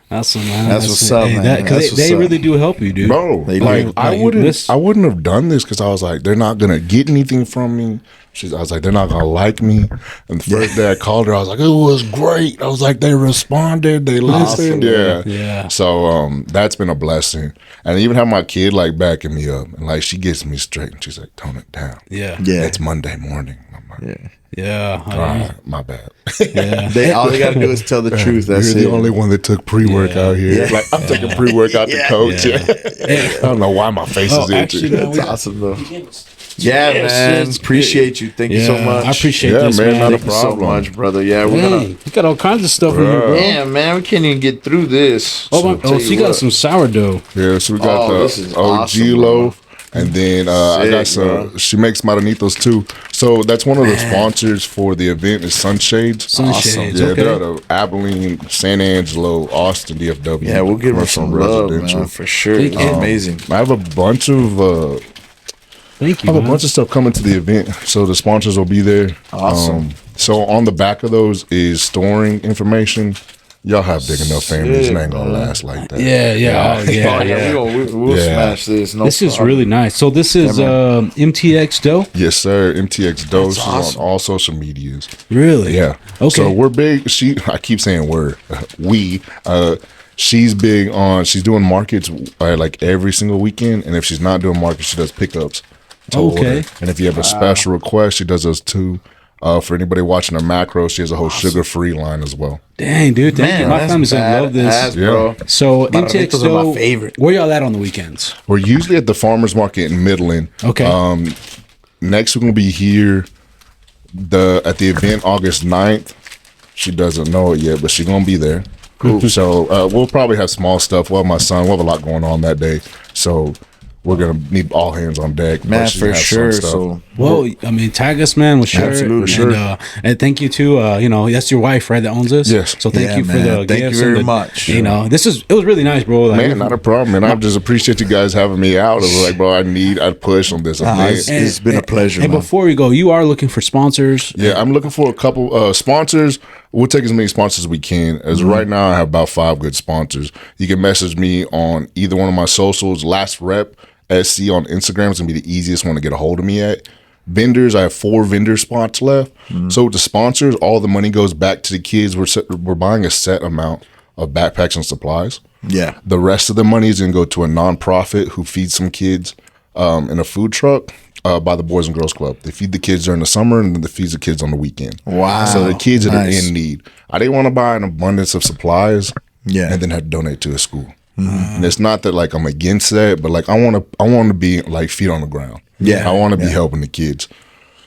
Awesome, man. That's what's up, man. Because they really do help you, dude. Bro, like I wouldn't have done this because I was like, they're not gonna get anything from me. I was like, they're not gonna like me. And the first day I called her, I was like, it was great. I was like, they responded, they listened. Awesome, yeah. So that's been a blessing. And I even have my kid like backing me up, and like she gets me straight, and she's like, tone it down. Yeah. It's Monday morning. I'm like, yeah. All right, my bad. Yeah. All they gotta do is tell the truth. That's You're the only one that took pre-workout here. Like I'm taking pre-workout to coach. I don't know why my face is itchy. That's awesome though. Yeah, man. Appreciate you. Thank you so much. I appreciate this, man. Not a Thank you so much, brother. Yeah, we're gonna. You got all kinds of stuff in here, bro. Yeah, man. We can't even get through this. So you got some sourdough. Yeah, so we got the OG awesome, loaf. And then I got some. She makes Maranitos too. So that's one of the sponsors for the event is Sunshades. Sunshades, Yeah, they're out of Abilene, San Angelo, Austin, DFW. Yeah, we'll give her some love, man, for sure. It's amazing. I have a bunch of. Thank you. I have a bunch of stuff coming to the event, so the sponsors will be there. Awesome. So on the back of those is storing information. Y'all have big enough families, and ain't gonna last like that. We'll smash this. This is really nice. So this is MTX Dough? Yes, sir. MTX Dough. She's on all social medias. Really? Yeah. Okay. So we're big. I keep saying we're. She's big on. She's doing markets like every single weekend, and if she's not doing markets, she does pickups. Okay. And if you have a special request, she does those too. For anybody watching her macro, she has a whole sugar-free line as well. Dang, dude, thank you. My family's gonna love this. Bro. So MTX are my favorite. Where y'all at on the weekends? We're usually at the farmers market in Midland. Okay. Next we're gonna be here at the event August 9th. She doesn't know it yet, but she's gonna be there. Cool. So we'll probably have small stuff. We'll have my son. We'll have a lot going on that day. So we're gonna need all hands on deck, man, for sure. So, well, I mean, tag us, man. We'll share it. And thank you to you know, that's your wife, right? That owns us. Yes. So thank you for the thank gifts. You very much. You know, it was really nice, bro. Like, man, not a problem, man. I just appreciate you guys having me out. I was like, bro, I'd push on this. It's been a pleasure. And before we go, you are looking for sponsors. Yeah, I'm looking for a couple sponsors. We'll take as many sponsors as we can. As right now, I have about 5 good sponsors. You can message me on either one of my socials. Last Rep SC on Instagram is gonna be the easiest one to get a hold of me at. Vendors, I have 4 vendor spots left. So with the sponsors, all the money goes back to the kids. We're buying a set amount of backpacks and supplies. Yeah. The rest of the money is gonna go to a nonprofit who feeds some kids in a food truck by the Boys and Girls Club. They feed the kids during the summer and then they feed the kids on the weekend. Wow. So the kids that are in need. I didn't want to buy an abundance of supplies and then have to donate to a school. And it's not that like I'm against that, but like I want to be like feet on the ground. Yeah, I want to be helping the kids.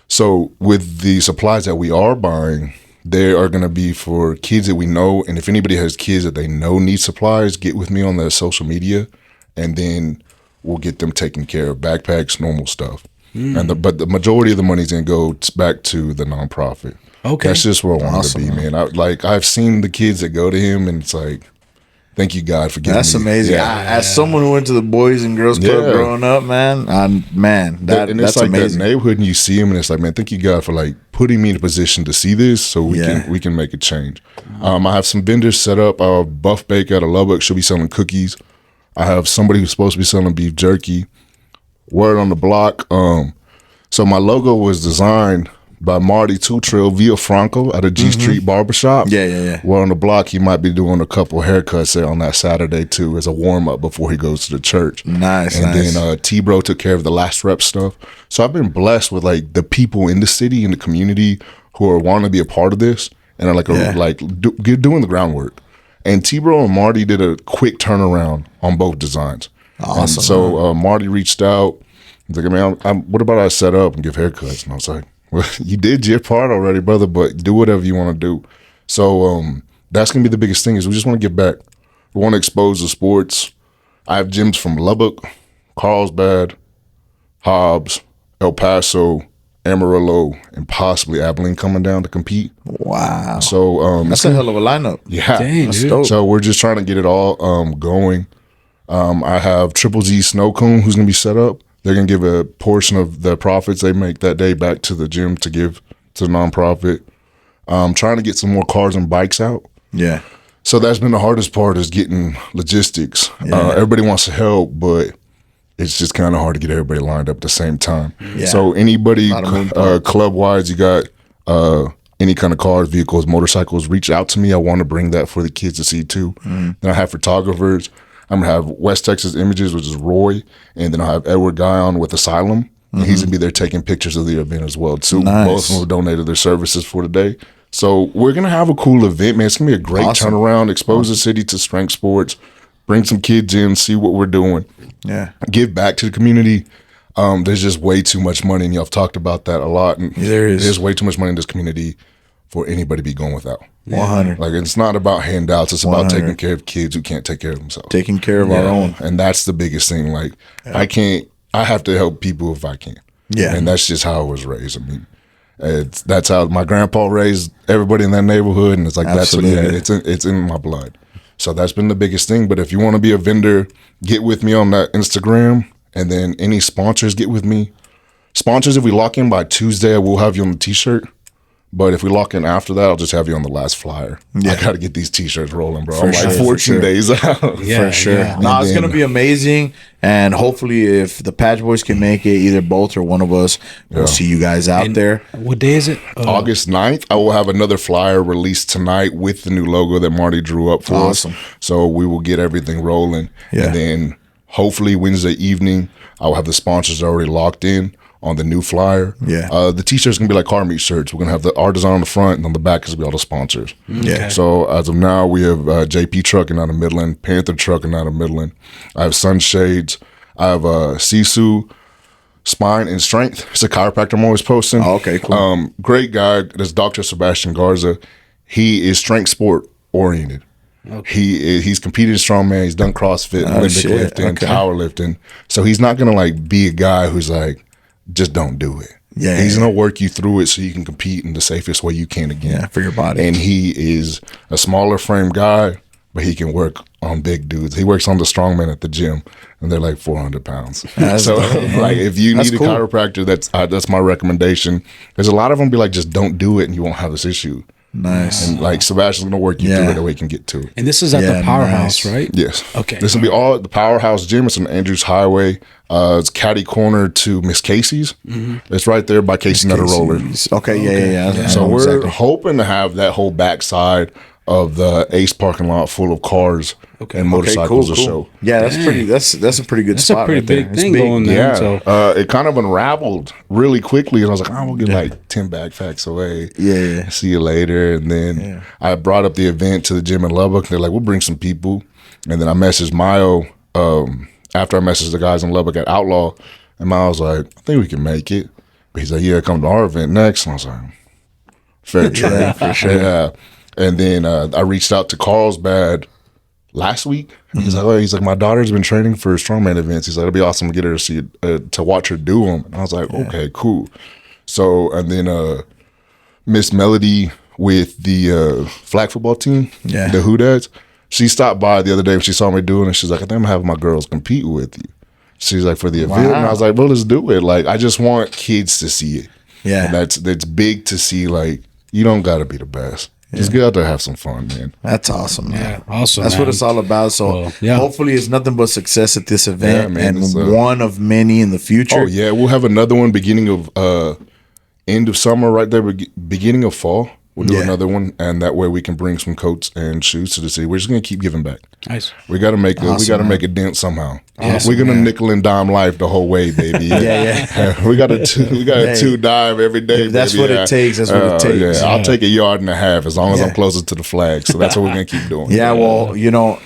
So with the supplies that we are buying, they are going to be for kids that we know. And if anybody has kids that they know need supplies, get with me on their social media, and then we'll get them taken care of. Backpacks, normal stuff. But the majority of the money is going to go back to the nonprofit. Okay, that's just where I want to be, man. I've seen the kids that go to him, and it's like, thank you, God, for giving me. That's amazing. Yeah. As someone who went to the Boys and Girls Club growing up, man, that's it's like amazing. that neighborhood, and you see him, and it's like, man, thank you, God, for like putting me in a position to see this, so we can make a change. I have some vendors set up. Buff Bake out of Lubbock should be selling cookies. I have somebody who's supposed to be selling beef jerky. Word on the block. So my logo was designed by Marty Two Trail Villafranco at a G Street Barbershop. Yeah. Well, on the block, he might be doing a couple haircuts there on that Saturday too as a warm up before he goes to the church. Nice. Then T-Bro took care of the last rep stuff. So I've been blessed with like the people in the city and the community who are wanting to be a part of this and are doing the groundwork. And T-Bro and Marty did a quick turnaround on both designs. Awesome. And so Marty reached out. He's like, man, what about I set up and give haircuts? And I was like, well, you did your part already, brother, but do whatever you want to do. So that's going to be the biggest thing is we just want to give back. We want to expose the sports. I have gyms from Lubbock, Carlsbad, Hobbs, El Paso, Amarillo, and possibly Abilene coming down to compete. Wow. So that's a hell of a lineup. Yeah. Dang, That's dude. dope. So we're just trying to get it all going. I have Triple Z Snow Cone who's going to be set up. They're going to give a portion of the profits they make that day back to the gym to give to the nonprofit. Trying to get some more cars and bikes out. Yeah. So that's been the hardest part is getting logistics. Yeah. Everybody wants to help, but it's just kind of hard to get everybody lined up at the same time. Yeah. So anybody Lot of moving parts. club-wise, you got any kind of cars, vehicles, motorcycles, reach out to me. I want to bring that for the kids to see too. Then I have photographers. I'm going to have West Texas Images, which is Roy, and then I have Edward Guyon with Asylum. And he's going to be there taking pictures of the event as well too. Nice. Both of them have donated their services for the day. So we're going to have a cool event, man. It's going to be a great Awesome. turnaround, expose the city to strength sports, bring some kids in, see what we're doing, Yeah. give back to the community. There's just way too much money, and y'all have talked about that a lot. And There is. There's way too much money in this community for anybody to be going without. 100. Like, it's not about handouts. It's about 100. taking care of kids who can't take care of themselves. Taking care of our own. And that's the biggest thing. Like, I have to help people if I can. Yeah. And that's just how I was raised. I mean, that's how my grandpa raised everybody in that neighborhood. And it's like, Absolutely. it's in my blood. So that's been the biggest thing. But if you want to be a vendor, get with me on that Instagram. And then any sponsors, get with me. Sponsors, if we lock in by Tuesday, I will have you on the t-shirt. But if we lock in after that, I'll just have you on the last flyer. Yeah. I got to get these t-shirts rolling, bro. For I'm sure, like for 14 sure. days out. Yeah, For sure. yeah. No, it's And going to then- be amazing. And hopefully, if the Patch Boys can make it, either both or one of us, we'll see you guys out there. What day is it? August 9th, I will have another flyer released tonight with the new logo that Marty drew up for Awesome. us. So we will get everything rolling. Yeah. And then hopefully Wednesday evening, I will have the sponsors already locked in on the new flyer. Yeah. The t-shirts going to be like car meet shirts. We're going to have our design on the front, and on the back is going to be all the sponsors. Yeah. So as of now, we have JP Trucking out of Midland, Panther Trucking out of Midland. I have Sunshades. I have Sisu Spine and Strength. It's a chiropractor I'm always posting. Oh, okay, cool. Great guy. That's Dr. Sebastian Garza. He is strength sport oriented. Okay. He's competed in strongman. He's done CrossFit, Olympic shit. lifting, Okay. powerlifting. So he's not gonna like be a guy who's like, just don't do it. Yeah, He's yeah. gonna work you through it so you can compete in the safest way you can again. Yeah, for your body. And he is a smaller frame guy, but he can work on big dudes. He works on the strongmen at the gym, and they're like 400 pounds. That's So dope. like, if you That's need a cool. chiropractor, that's my recommendation. There's a lot of them be like, just don't do it, and you won't have this issue. Nice. And like Sebastian's gonna work you Yeah. through it the way you can get to it. And this is at Yeah, the Powerhouse, nice. right? Yes. Okay. This will be all at the Powerhouse Gym. It's on Andrews Highway. It's catty corner to Miss Casey's. It's right there by Casey Nutter Roller. Okay, yeah. I So know we're exactly. hoping to have that whole backside of the Ace parking lot full of cars and motorcycles to show. Yeah, that's pretty. That's a pretty good That's spot. a pretty right there. big It's thing big. going there. Yeah, So it kind of unraveled really quickly, and I was like, we'll get like 10 backpacks away. Yeah. See you later. And then I brought up the event to the gym in Lubbock. They're like, we'll bring some people. And then I messaged Mayo after I messaged the guys in Lubbock at Outlaw, and Mayo was like, I think we can make it. But he's like, yeah, come to our event next. And I was like, fair trade. For sure. Yeah. And then I reached out to Carlsbad last week. He's like, my daughter's been training for strongman events. He's like, it'd be awesome to get her to see to watch her do them. And I was like, okay, cool. So, and then Miss Melody with the flag football team, the Hoodads, she stopped by the other day when she saw me doing it. She's like, I think I'm having my girls compete with you. She's like, for the event. And I was like, well, let's do it. Like, I just want kids to see it. Yeah. And that's big to see. Like, you don't got to be the best. Just get out there and have some fun, man. That's awesome, man. yeah, awesome. That's man. what it's all about. So Well, yeah. hopefully it's nothing but success at this event Yeah, man, and it's, one of many in the future. Oh, yeah. We'll have another one beginning of end of summer, right there, beginning of fall, we'll do Yeah. another one, and that way we can bring some coats and shoes to the city. We're just gonna keep giving back. Nice. We got to make Awesome, make a dent somehow. Awesome, We're gonna man. nickel and dime life the whole way, baby. Yeah. we got a two dime every day. If that's baby. what it takes, that's what it takes. Yeah, I'll take a yard and a half as long as Yeah. I'm closer to the flag. So that's what we're gonna keep doing. Yeah, well, you know,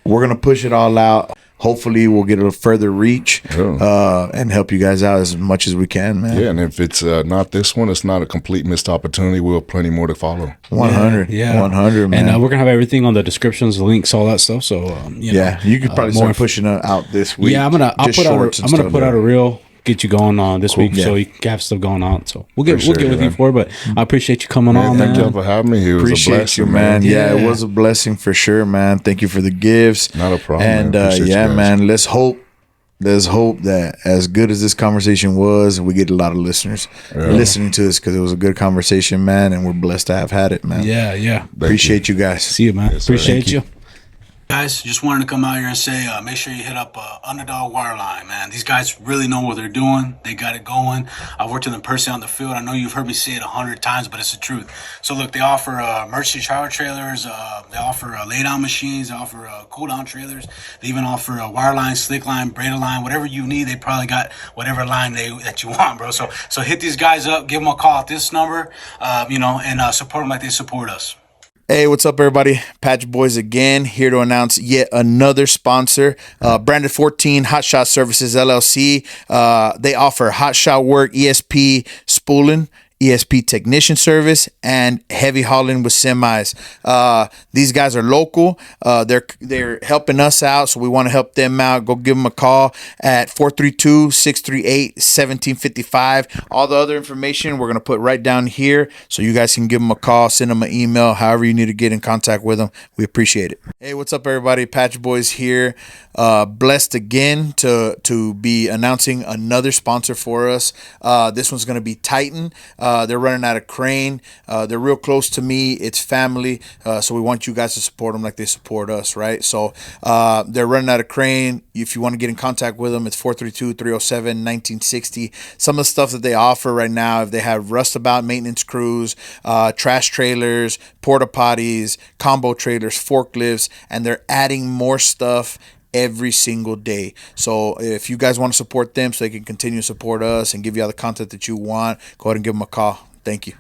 we're gonna push it all out. Hopefully, we'll get a further reach and help you guys out as much as we can, man. Yeah, and if it's not this one, it's not a complete missed opportunity. We'll have plenty more to follow. 100, Yeah. 100, man. And we're gonna have everything on the descriptions, the links, all that stuff. So you know, yeah, you could probably more start pushing it out this week. Yeah, I'll Just put out shorts and I'm gonna stuff, put out a yeah. reel, get you going on this week, Yeah. so you can have stuff going on. So we'll get Appreciate with it, you man. for it. But I appreciate you coming on, Thank man. you for having me. It was a Appreciate blessing, you, man. Yeah, it Yeah. was a blessing for sure, man. Thank you for the gifts. Not a problem, And man. Appreciate you yeah, guys. man. Let's hope that as good as this conversation was, we get a lot of listeners listening to us because it was a good conversation, man. And we're blessed to have had it, man. Yeah. Appreciate you guys. See you, man. Yes, sir. Appreciate Thank you. Guys, just wanted to come out here and say, make sure you hit up Underdog Wireline, man. These guys really know what they're doing. They got it going. I've worked with them personally on the field. I know you've heard me say it 100 times, but it's the truth. So look, they offer emergency shower trailers. They offer lay-down machines. They offer cool-down trailers. They even offer wireline, slick line, braided line, whatever you need. They probably got whatever line that you want, bro. So hit these guys up. Give them a call at this number, and support them like they support us. Hey, what's up, everybody? Patch Boyz again, here to announce yet another sponsor, Branded 14 Hot Shot Services LLC. They offer hot shot work, ESP spooling, ESP technician service, and heavy hauling with semis. These guys are local. They're helping us out, so we want to help them out. Go give them a call at 432-638-1755. All the other information we're going to put right down here, so you guys can give them a call, send them an email, however you need to get in contact with them. We appreciate it. Hey, what's up, everybody? Patch Boyz here. Blessed again to be announcing another sponsor for us. This one's going to be Titan. They're running out of crane. They're real close to me. It's family. So we want you guys to support them like they support us, right? So they're running out of crane. If you want to get in contact with them, it's 432-307-1960. Some of the stuff that they offer right now, if they have rustabout maintenance crews, trash trailers, porta potties, combo trailers, forklifts, and they're adding more stuff every single day. So if you guys want to support them so they can continue to support us and give you all the content that you want, go ahead and give them a call. Thank you.